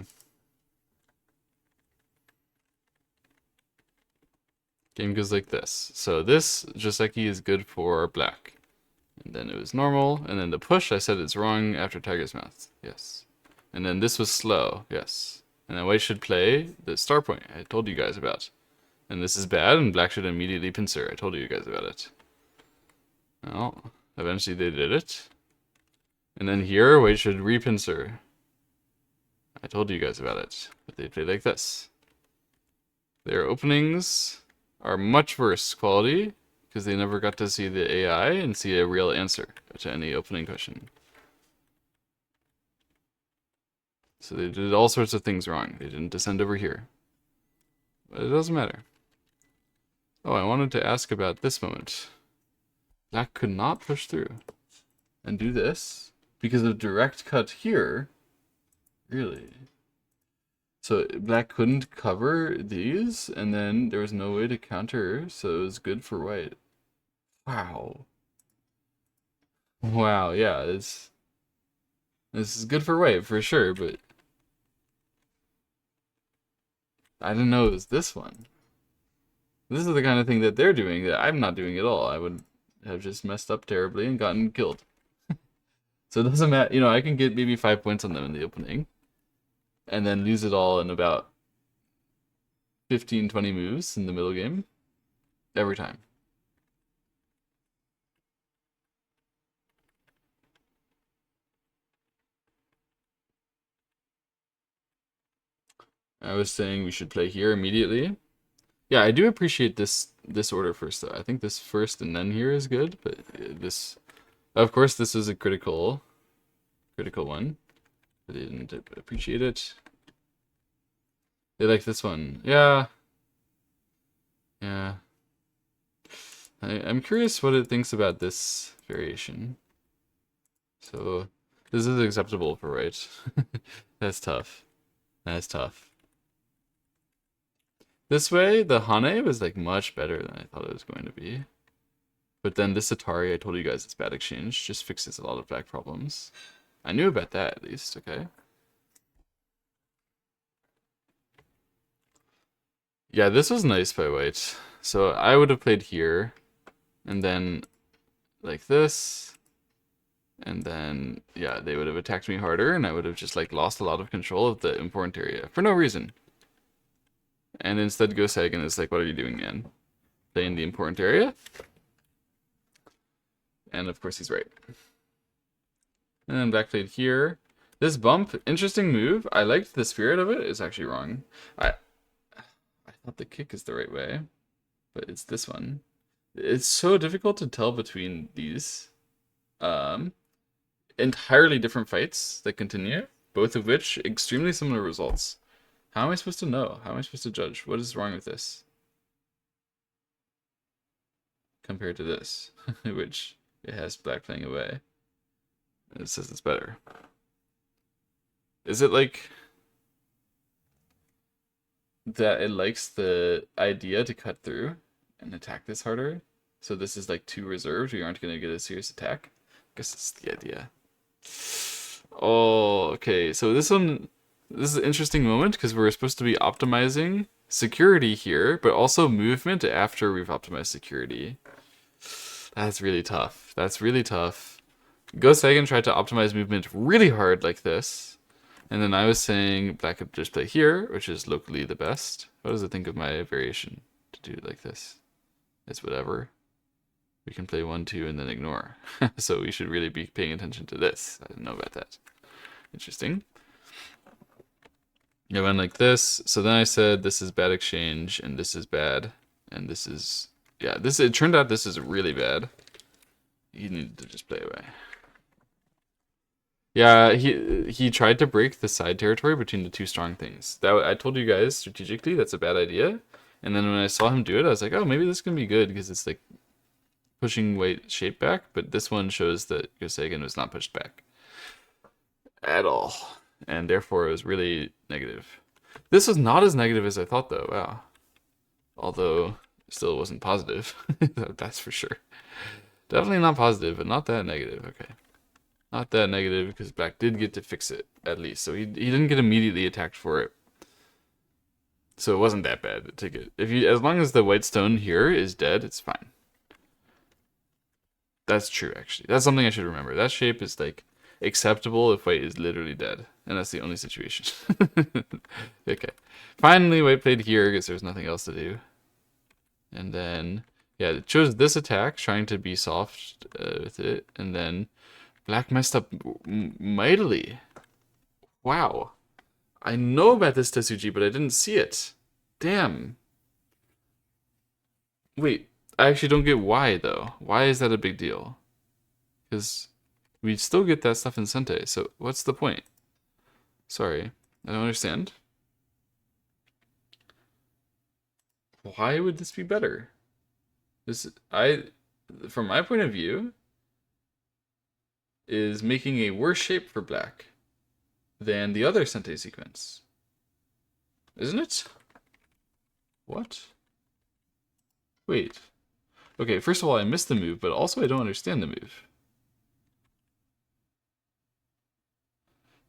Game goes like this. So this Joseki is good for black. And then it was normal. And then the push, I said it's wrong after Tiger's Mouth. Yes. And then this was slow. Yes. And then white should play the star point I told you guys about. And this is bad, and black should immediately pincer. I told you guys about it. Well, eventually they did it. And then here, white should repincer. I told you guys about it. But they play like this. Their openings are much worse quality because they never got to see the AI and see a real answer to any opening question. So they did all sorts of things wrong. They didn't descend over here. But it doesn't matter. Oh, I wanted to ask about this moment. Black could not push through and do this because of direct cut here. Really? So black couldn't cover these, and then there was no way to counter, so it was good for white. Wow. Wow, yeah, this is good for white for sure, but I didn't know it was this one. This is the kind of thing that they're doing that I'm not doing at all. I would have just messed up terribly and gotten killed. So it doesn't matter. You know, I can get maybe 5 points on them in the opening and then lose it all in about 15, 20 moves in the middle game every time. I was saying we should play here immediately. Yeah, I do appreciate this order first though. I think this first and then here is good, but this, of course, this is a critical one. I didn't appreciate it. They like this one. Yeah. Yeah. I'm curious what it thinks about this variation. So, this is acceptable for right. That's tough. That's tough. This way, the Hane was like much better than I thought it was going to be. But then this Atari, I told you guys it's bad exchange, just fixes a lot of black problems. I knew about that at least, okay. Yeah, this was nice by white. So I would have played here, and then like this, and then yeah, they would have attacked me harder, and I would have just like lost a lot of control of the important area for no reason. And instead, Go Sagan is like, "What are you doing, man? Playing the important area?" And of course, he's right. And then black played here. This bump, interesting move. I liked the spirit of it. It's actually wrong. I thought the kick is the right way, but it's this one. It's so difficult to tell between these. Entirely different fights that continue, both of which extremely similar results. How am I supposed to know? How am I supposed to judge? What is wrong with this compared to this, which it has black playing away? It says it's better. Is it like that it likes the idea to cut through and attack this harder? So this is like too reserved, we aren't going to get a serious attack? I guess that's the idea. Oh, okay. So this is an interesting moment because we're supposed to be optimizing security here, but also movement after we've optimized security. That's really tough. That's really tough. Go Sagan tried to optimize movement really hard like this. And then I was saying black could just play here, which is locally the best. What does it think of my variation to do it like this? It's whatever. We can play 1, 2, and then ignore. So we should really be paying attention to this. I didn't know about that. Interesting. I went like this. So then I said this is bad exchange, and this is bad, and this is yeah. This it turned out this is really bad. He needed to just play away. Yeah, he tried to break the side territory between the two strong things. That I told you guys strategically that's a bad idea. And then when I saw him do it, I was like, oh, maybe this can be good because it's like pushing white shape back. But this one shows that Gosagan was not pushed back at all, and therefore it was really negative. This was not as negative as I thought, though. Wow. Although still wasn't positive. That's for sure. Definitely not positive, but not that negative. Okay. Not that negative because black did get to fix it at least. So he didn't get immediately attacked for it. So it wasn't that bad to get. If you as long as the white stone here is dead, it's fine. That's true actually. That's something I should remember. That shape is like acceptable if white is literally dead. And that's the only situation. Okay. Finally white played here because there's nothing else to do. And then yeah, it chose this attack, trying to be soft with it, and then black messed up mightily. Wow. I know about this Tetsuji, but I didn't see it. Damn. Wait, I actually don't get why, though. Why is that a big deal? Because we still get that stuff in Sente, so what's the point? Sorry, I don't understand. Why would this be better? From my point of view, is making a worse shape for black than the other Sente sequence. Isn't it? What? Wait. Okay, first of all, I missed the move, but also I don't understand the move.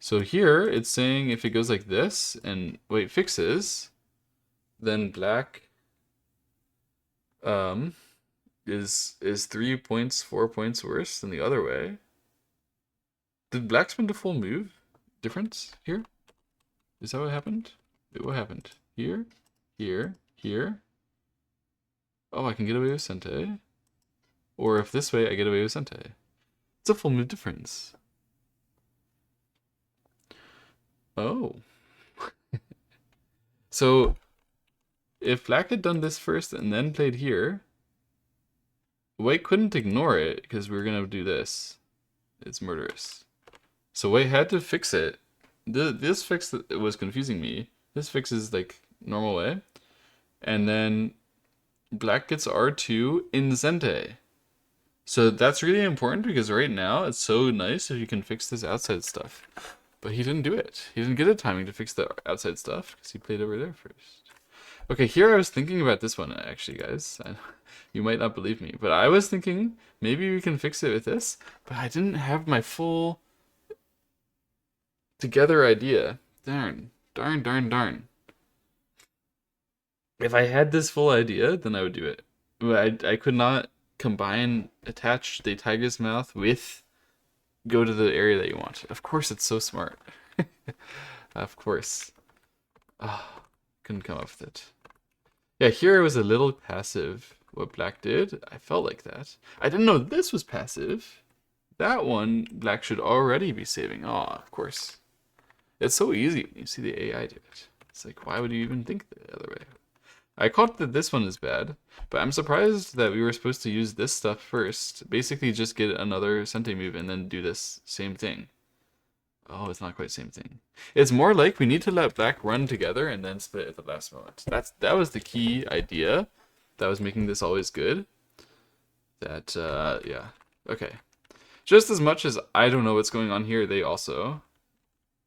So here, it's saying if it goes like this, and wait, fixes, then black um is 3 points, 4 points worse than the other way. Did black spend a full move difference here? Is that what happened? Wait, what happened? Here, here, here. Oh, I can get away with Sente. Or if this way, I get away with Sente. It's a full move difference. Oh. So, if black had done this first and then played here, white couldn't ignore it because we were going to do this. It's murderous. So white had to fix it. This fix was confusing me. This fix is like normal way. And then black gets R2 in Sente. So that's really important because right now it's so nice if you can fix this outside stuff. But he didn't do it. He didn't get a timing to fix the outside stuff because he played over there first. Okay, here I was thinking about this one actually, guys. You might not believe me, but I was thinking maybe we can fix it with this, but I didn't have my full together idea. Darn, darn, darn, darn. If I had this full idea, then I would do it. But I could not combine, attach the tiger's mouth with go to the area that you want. Of course, it's so smart. Of course. Ah, couldn't come up with it. Yeah, here it was a little passive. What black did, I felt like that. I didn't know this was passive. That one, black should already be saving. Oh, of course. It's so easy when you see the AI do it. It's like, why would you even think the other way? I caught that this one is bad, but I'm surprised that we were supposed to use this stuff first. Basically, just get another Sente move and then do this same thing. Oh, it's not quite the same thing. It's more like we need to let black run together and then split at the last moment. That was the key idea that was making this always good. That, yeah. Okay. Just as much as I don't know what's going on here, they also...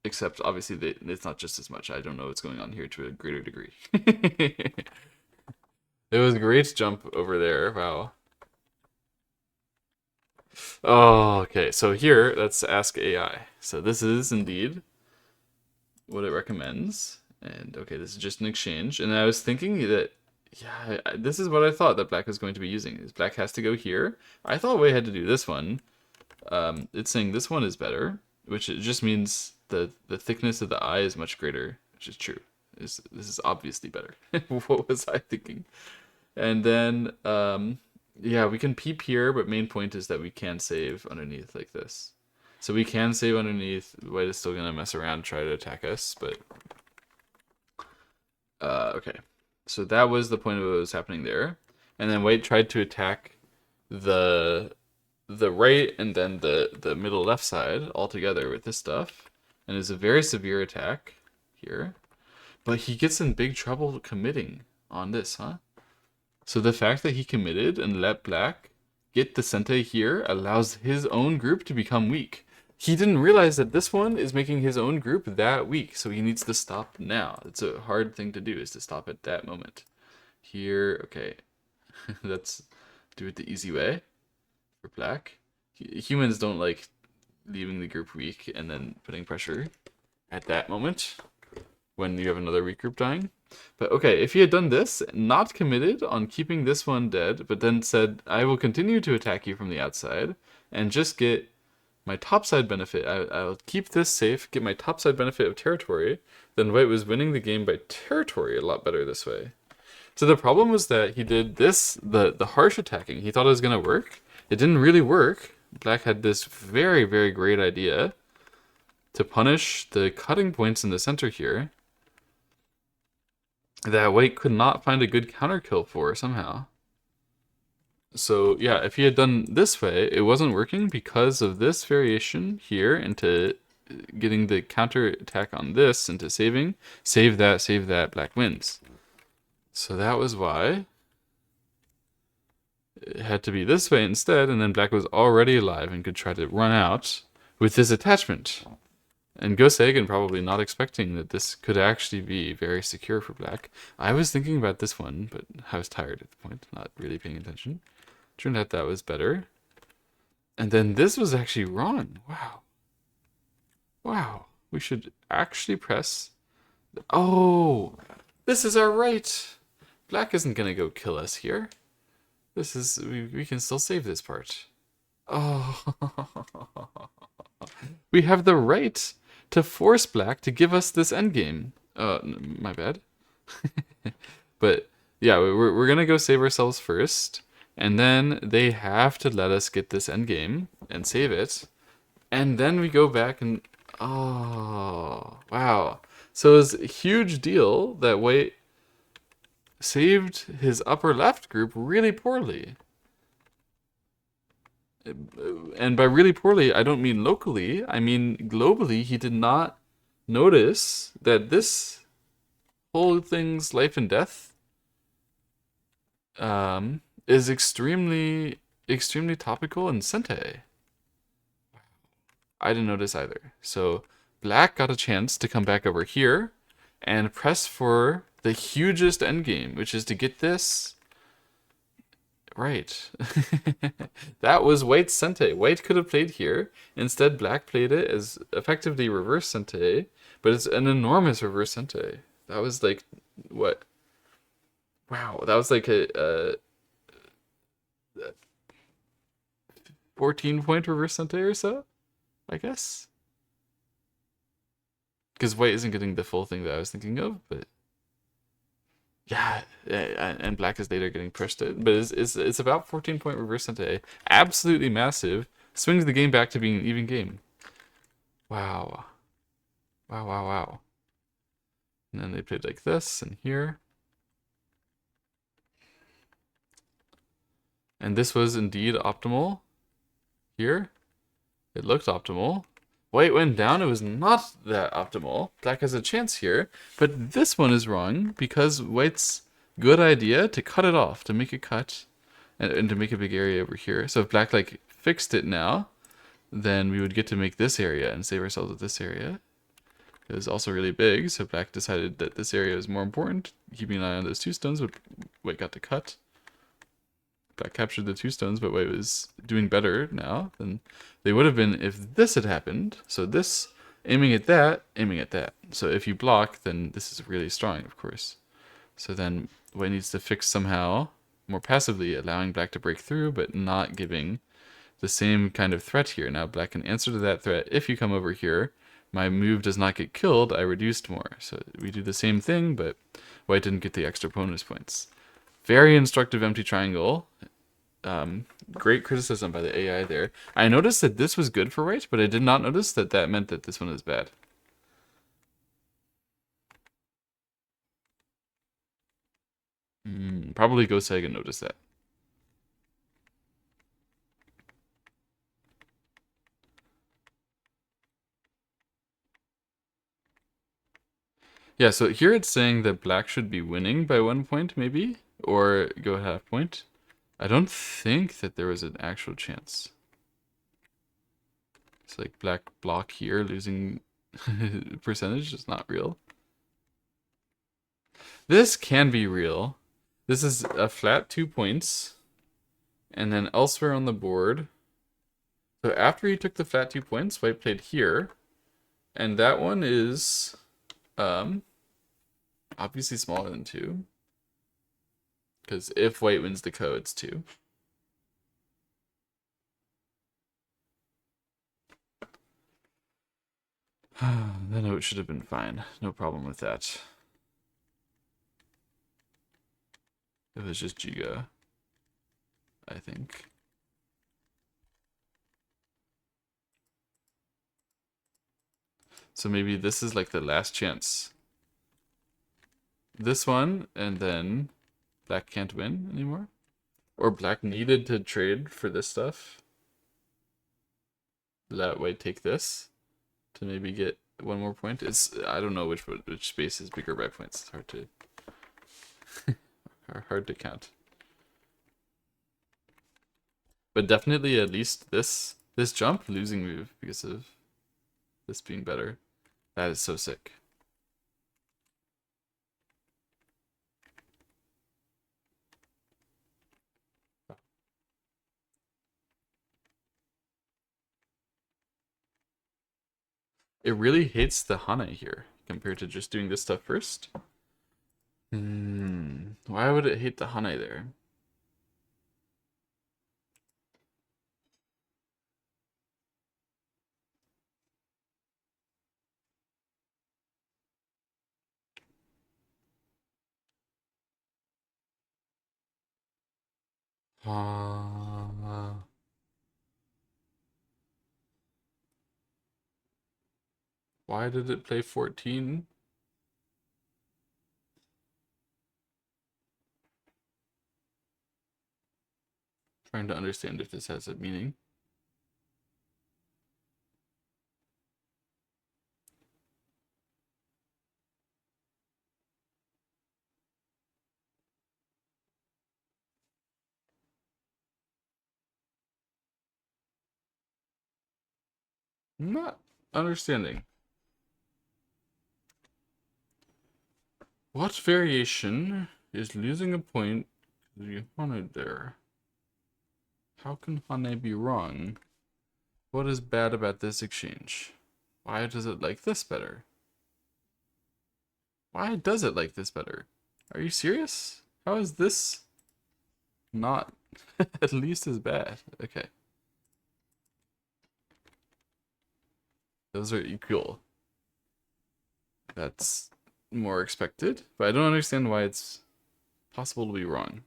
Except, obviously, it's not just as much. I don't know what's going on here to a greater degree. It was a great jump over there. Wow. Oh, okay. So here, let's ask AI. So this is indeed what it recommends. And, okay, this is just an exchange. And I was thinking that, yeah, this is what I thought that black was going to be using. Is black has to go here. I thought we had to do this one. It's saying this one is better, which it just means the thickness of the eye is much greater, which is true. This is obviously better. What was I thinking? And then, yeah, we can peep here, but main point is that we can save underneath like this. So we can save underneath. White is still gonna mess around, try to attack us, but okay. So that was the point of what was happening there. And then white tried to attack the right and then the middle left side all together with this stuff. And it's a very severe attack here. But he gets in big trouble committing on this, huh? So the fact that he committed and let black get the Sente here allows his own group to become weak. He didn't realize that this one is making his own group that weak, so he needs to stop now. It's a hard thing to do, is to stop at that moment. Here, okay. Let's do it the easy way for black. Humans don't like leaving the group weak and then putting pressure at that moment when you have another weak group dying. But okay, if he had done this, not committed on keeping this one dead, but then said, I will continue to attack you from the outside and just get my topside benefit. I'll keep this safe, get my topside benefit of territory, then white was winning the game by territory a lot better this way. So the problem was that he did this, the harsh attacking. He thought it was going to work. It didn't really work. Black had this very, very great idea to punish the cutting points in the center here that white could not find a good counter kill for somehow. So yeah, if he had done this way, it wasn't working because of this variation here into getting the counter attack on this into saving. Save that, black wins. So that was why it had to be this way instead, and then black was already alive and could try to run out with this attachment. And Go Seigen probably not expecting that this could actually be very secure for black. I was thinking about this one, but I was tired at the point, not really paying attention. Turned out that was better. And then this was actually wrong. Wow. Wow. We should actually press... Oh! This is our right. Black isn't gonna go kill us here. This is we can still save this part. Oh, we have the right to force black to give us this endgame. My bad. But yeah, we're gonna go save ourselves first, and then they have to let us get this endgame and save it, and then we go back and oh wow. So it's a huge deal that White saved his upper left group really poorly. And by really poorly, I don't mean locally, I mean globally. He did not notice that this whole thing's life and death is extremely topical in Sente. I didn't notice either. So Black got a chance to come back over here and press for the hugest endgame, which is to get this right. That was White's Sente. White could have played here. Instead, Black played it as effectively reverse Sente, but it's an enormous reverse Sente. That was like, what? Wow, that was like a 14-point reverse Sente or so, I guess. Because White isn't getting the full thing that I was thinking of, but yeah, and Black is later getting pushed it, but it's about 14-point reverse Sente. Absolutely massive. Swings the game back to being an even game. Wow. Wow, wow, wow. And then they played like this and here. And this was indeed optimal. Here, it looked optimal. White went down, it was not that optimal. Black has a chance here, but this one is wrong because White's good idea to cut it off, to make a cut, and to make a big area over here. So if Black like fixed it now, then we would get to make this area and save ourselves with this area. It was also really big, so Black decided that this area is more important, keeping an eye on those two stones, but White got to cut. Black captured the 2 stones, but White was doing better now than they would have been if this had happened. So this, aiming at that, aiming at that. So if you block, then this is really strong, of course. So then White needs to fix somehow, more passively, allowing Black to break through, but not giving the same kind of threat here. Now Black can answer to that threat. If you come over here, my move does not get killed, I reduced more. So we do the same thing, but White didn't get the extra bonus points. Very instructive empty triangle. Great criticism by the AI there. I noticed that this was good for White, but I did not notice that that meant that this one is bad. Probably Go Seigen noticed that. Yeah, so here it's saying that Black should be winning by 1 point, maybe, or go half point. I don't think that there was an actual chance. It's like Black block here, losing percentage is not real. This can be real. This is a flat 2 points, and then elsewhere on the board. So after he took the flat 2 points, White played here, and that one is obviously smaller than 2. Because if White wins the ko, it's 2. The note should have been fine. No problem with that. It was just Giga, I think. So maybe this is like the last chance. This one, and then Black can't win anymore? Or Black needed to trade for this stuff. Let White take this to maybe get 1 more point. It's I don't know which space is bigger by points. It's hard to hard to count. But definitely at least this jump losing move because of this being better. That is so sick. It really hates the Hana here compared to just doing this stuff first. Why would it hate the Hane there? Why did it play 14? Trying to understand if this has a meaning. I'm not understanding. What variation is losing a point because you hunted there? How can Hane be wrong? What is bad about this exchange? Why does it like this better? Why does it like this better? Are you serious? How is this not at least as bad? Okay. Those are equal. That's more expected, but I don't understand why it's possible to be wrong.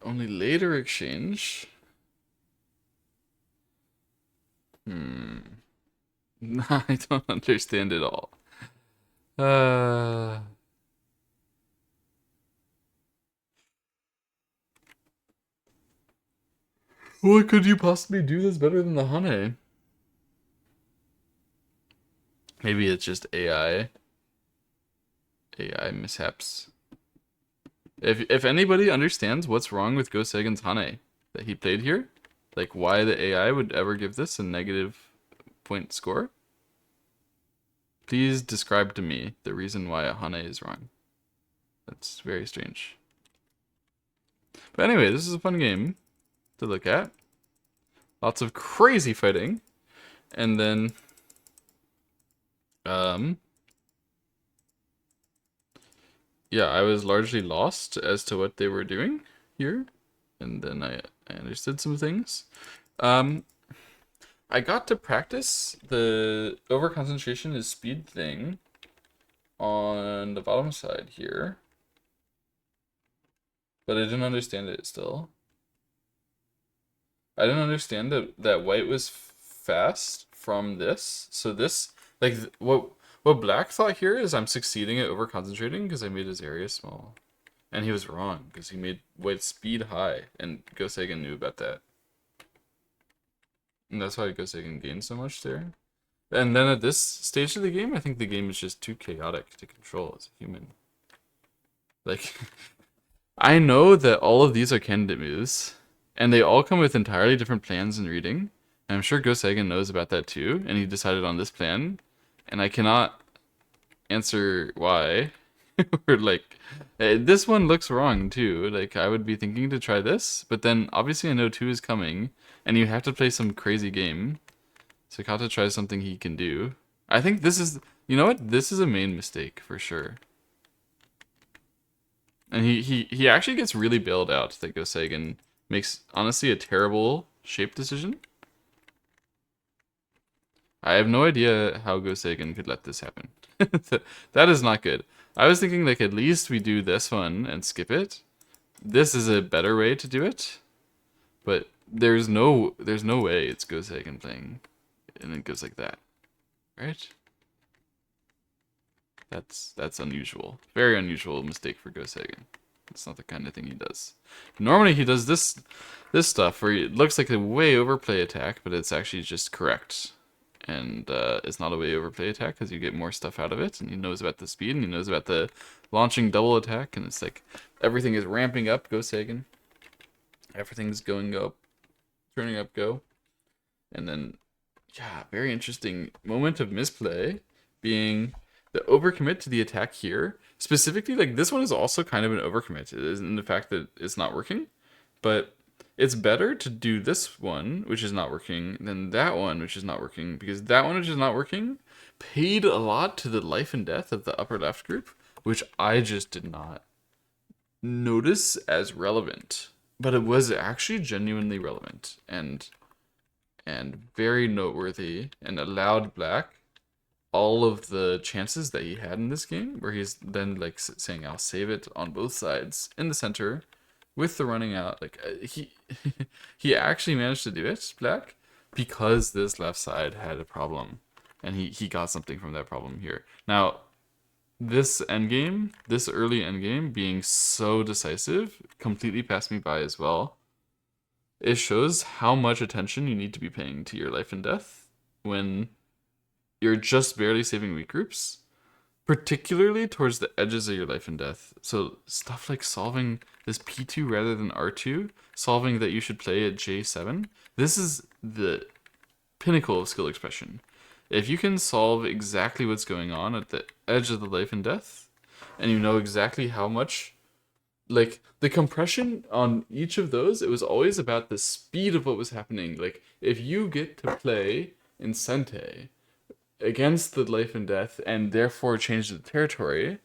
Only later exchange? I don't understand it all. Uh, what could you possibly do that's better than the Hane? Maybe it's just AI mishaps. If anybody understands what's wrong with Go Seigen's Hane that he played here, like why the AI would ever give this a negative point score, please describe to me the reason why a Hane is wrong. That's very strange. But anyway, this is a fun game to look at. Lots of crazy fighting. And then yeah, I was largely lost as to what they were doing here. And then I understood some things. I got to practice the over concentration is speed thing on the bottom side here. But I didn't understand it still. I didn't understand that white was fast from this. So this, like, what black thought here is I'm succeeding at over concentrating because I made his area small. And he was wrong because he made white's speed high, and Go Seigen knew about that. And that's why Go Seigen gained so much there. And then at this stage of the game, I think the game is just too chaotic to control as a human. Like, I know that all of these are candidate moves, and they all come with entirely different plans and reading. And I'm sure Go Seigen knows about that too, and he decided on this plan. And I cannot answer why. Or like, this one looks wrong too. Like, I would be thinking to try this, but then obviously I know 2 is coming, and you have to play some crazy game. Sakata tries something he can do. I think this is, you know what? This is a main mistake for sure. And he actually gets really bailed out that Go Seigen makes honestly a terrible shape decision. I have no idea how Go Seigen could let this happen. That is not good. I was thinking like at least we do this one and skip it. This is a better way to do it. But there's no way it's Go Seigen playing and it goes like that. Right? That's unusual. Very unusual mistake for Go Seigen. It's not the kind of thing he does. Normally he does this stuff where it looks like a way overplay attack, but it's actually just correct. And it's not a way overplay attack because you get more stuff out of it, and he knows about the speed, and he knows about the launching double attack, and it's like everything is ramping up, Go Seigen. Everything's going up, turning up, go. And then, yeah, very interesting moment of misplay being the overcommit to the attack here. Specifically, like this one is also kind of an overcommit. It is in the fact that it's not working, but it's better to do this one, which is not working, than that one, which is not working, because that one, which is not working, paid a lot to the life and death of the upper left group, which I just did not notice as relevant. But it was actually genuinely relevant and very noteworthy, and allowed Black all of the chances that he had in this game, where he's then like saying, "I'll save it on both sides in the center," with the running out. Like he he actually managed to do it, Black, because this left side had a problem, and he got something from that problem here. Now this endgame, this early endgame being so decisive, completely passed me by as well. It shows how much attention you need to be paying to your life and death when you're just barely saving weak groups, particularly towards the edges of your life and death. So stuff like solving this P2 rather than R2, solving that you should play at J7. This is the pinnacle of skill expression. If you can solve exactly what's going on at the edge of the life and death, and you know exactly how much, like the compression on each of those, it was always about the speed of what was happening. Like if you get to play in Sente against the life and death and therefore change the territory,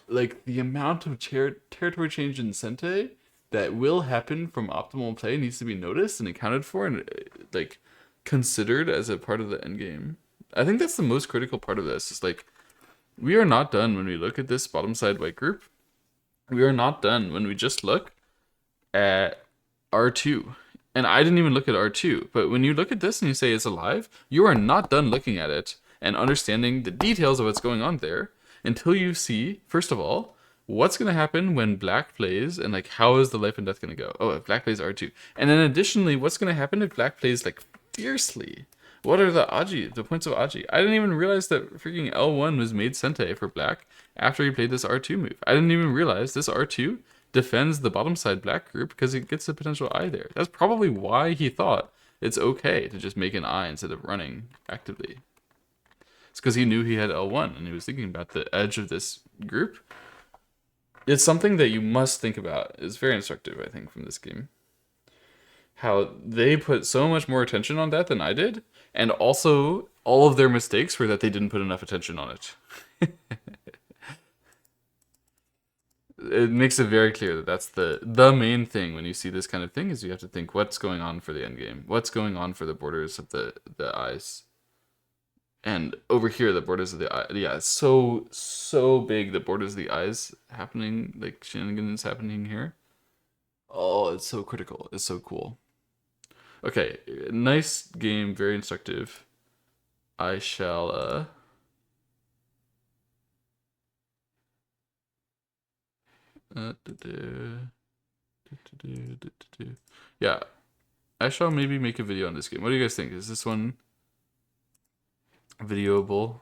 like the amount of territory change in Sente that will happen from optimal play needs to be noticed and accounted for and like considered as a part of the end game. I think that's the most critical part of this. Is like we are not done when we look at this bottom side white group. We are not done when we just look at R2. And I didn't even look at R2, but when you look at this and you say it's alive, you are not done looking at it and understanding the details of what's going on there until you see, first of all, what's going to happen when Black plays and like how is the life and death going to go? Oh, if Black plays R2. And then additionally, what's going to happen if Black plays like fiercely? What are the points of Aji? I didn't even realize that freaking L1 was made Sente for Black after he played this R2 move. I didn't even realize this R2 defends the bottom side Black group because it gets a potential eye there. That's probably why he thought it's okay to just make an eye instead of running actively. It's because he knew he had L1 and he was thinking about the edge of this group. It's something that you must think about. It's very instructive, I think, from this game. How they put so much more attention on that than I did, and also all of their mistakes were that they didn't put enough attention on it. It makes it very clear that that's the main thing when you see this kind of thing is you have to think what's going on for the end game, what's going on for the borders of the eyes, and over here the borders of the eye. Yeah, it's so big. The borders of the eyes happening, like shenanigans happening here. Oh, it's so critical. It's so cool. Okay, nice game, very instructive. I shall yeah, I shall maybe make a video on this game. What do you guys think? Is this one videoable?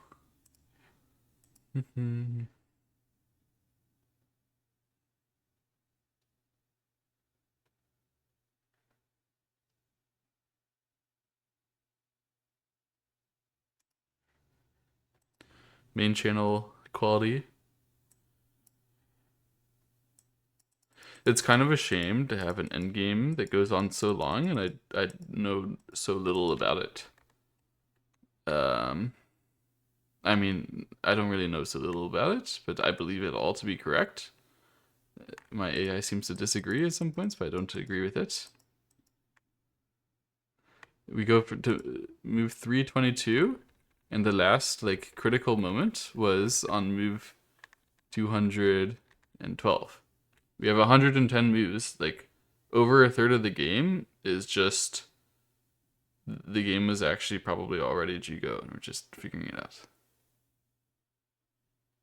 Main channel quality. It's kind of a shame to have an end game that goes on so long, and I know so little about it. I mean, I don't really know so little about it, but I believe it all to be correct. My AI seems to disagree at some points, but I don't agree with it. We go to move 322, and the last like critical moment was on move 212. We have 110 moves. Like over a third of the game is just the game was actually probably already G-Go, and we're just figuring it out.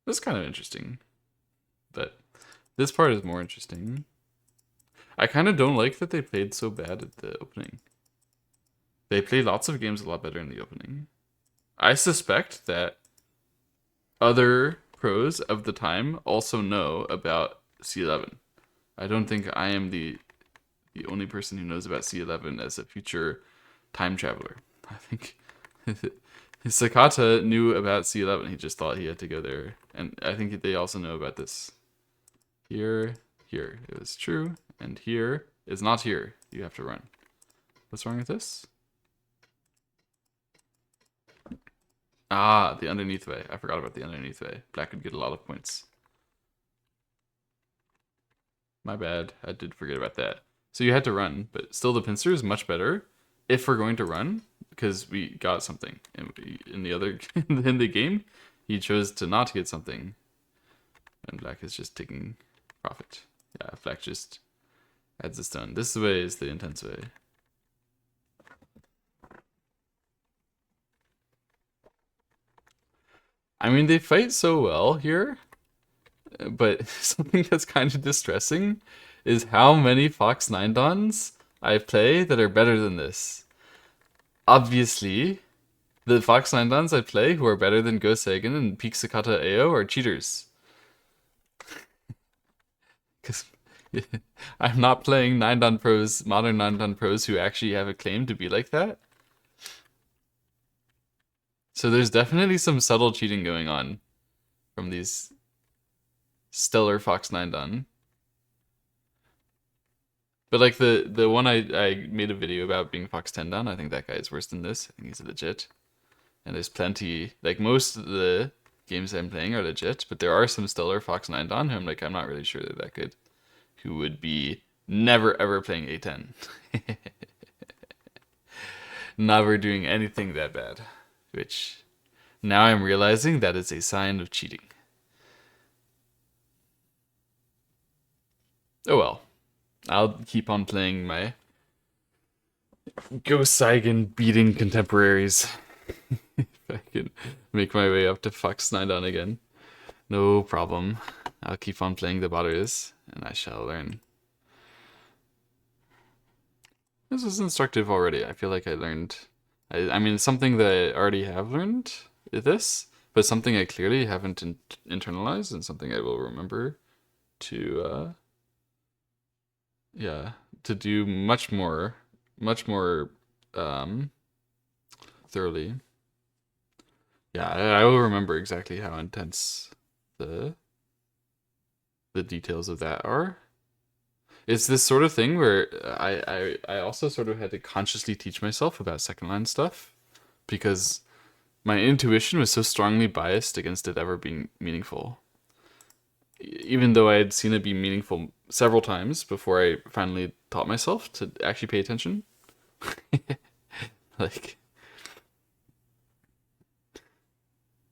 That's kind of interesting, but this part is more interesting. I kind of don't like that they played so bad at the opening. They play lots of games a lot better in the opening. I suspect that other pros of the time also know about C11. I don't think I am the only person who knows about C11 as a future time traveler. I think Sakata knew about C11. He just thought he had to go there. And I think they also know about this. Here, it was true. And here, It's not here. You have to run. What's wrong with this? Ah, the underneath way. I forgot about the underneath way. Black could get a lot of points. My bad. I did forget about that. So you had to run, but still the pincer is much better if we're going to run because we got something. And in the other in the game, he chose to not get something. And black is just taking profit. Yeah, black just adds a stone. This way is the intense way. I mean, they fight so well here, but something that's kind of distressing is how many Fox 9 Dons I play that are better than this. Obviously, the Fox 9 Dons I play who are better than Go Seigen and Peak Sakata AO are cheaters. Because I'm not playing 9 Don pros, modern 9 Don pros who actually have a claim to be like that. So there's definitely some subtle cheating going on from these stellar Fox 9 Don. But like the one I made a video about being Fox 10 Don, I think that guy is worse than this. I think he's legit. And there's plenty, like most of the games I'm playing are legit, but there are some stellar Fox 9 Don who I'm like, I'm not really sure they're that good. Who would be never ever playing A10. Never doing anything that bad. Which now I'm realizing that is a sign of cheating. Oh well. I'll keep on playing my Go Seigen beating contemporaries. If I can make my way up to Fox 9 Don again. No problem. I'll keep on playing the Butters, and I shall learn. This was instructive already. I feel like I learned... I mean, something that I already have learned, this, but something I clearly haven't internalized, and something I will remember to, yeah, to do much more thoroughly. Yeah, I will remember exactly how intense the details of that are. It's this sort of thing where I also sort of had to consciously teach myself about second line stuff because my intuition was so strongly biased against it ever being meaningful. Even though I had seen it be meaningful several times before I finally taught myself to actually pay attention. Like,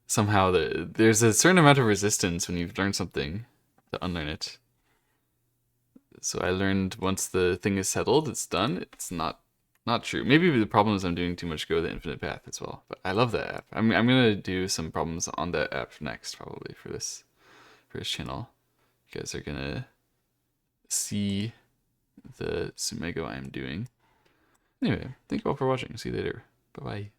somehow there's a certain amount of resistance when you've learned something to unlearn it. So I learned once the thing is settled, it's done. It's not true. Maybe the problem is I'm doing too much Go the Infinite Path as well. But I love that app. I'm gonna do some problems on that app next, probably for this channel. You guys are gonna see the Sumego I'm doing. Anyway, thank you all for watching. See you later. Bye bye.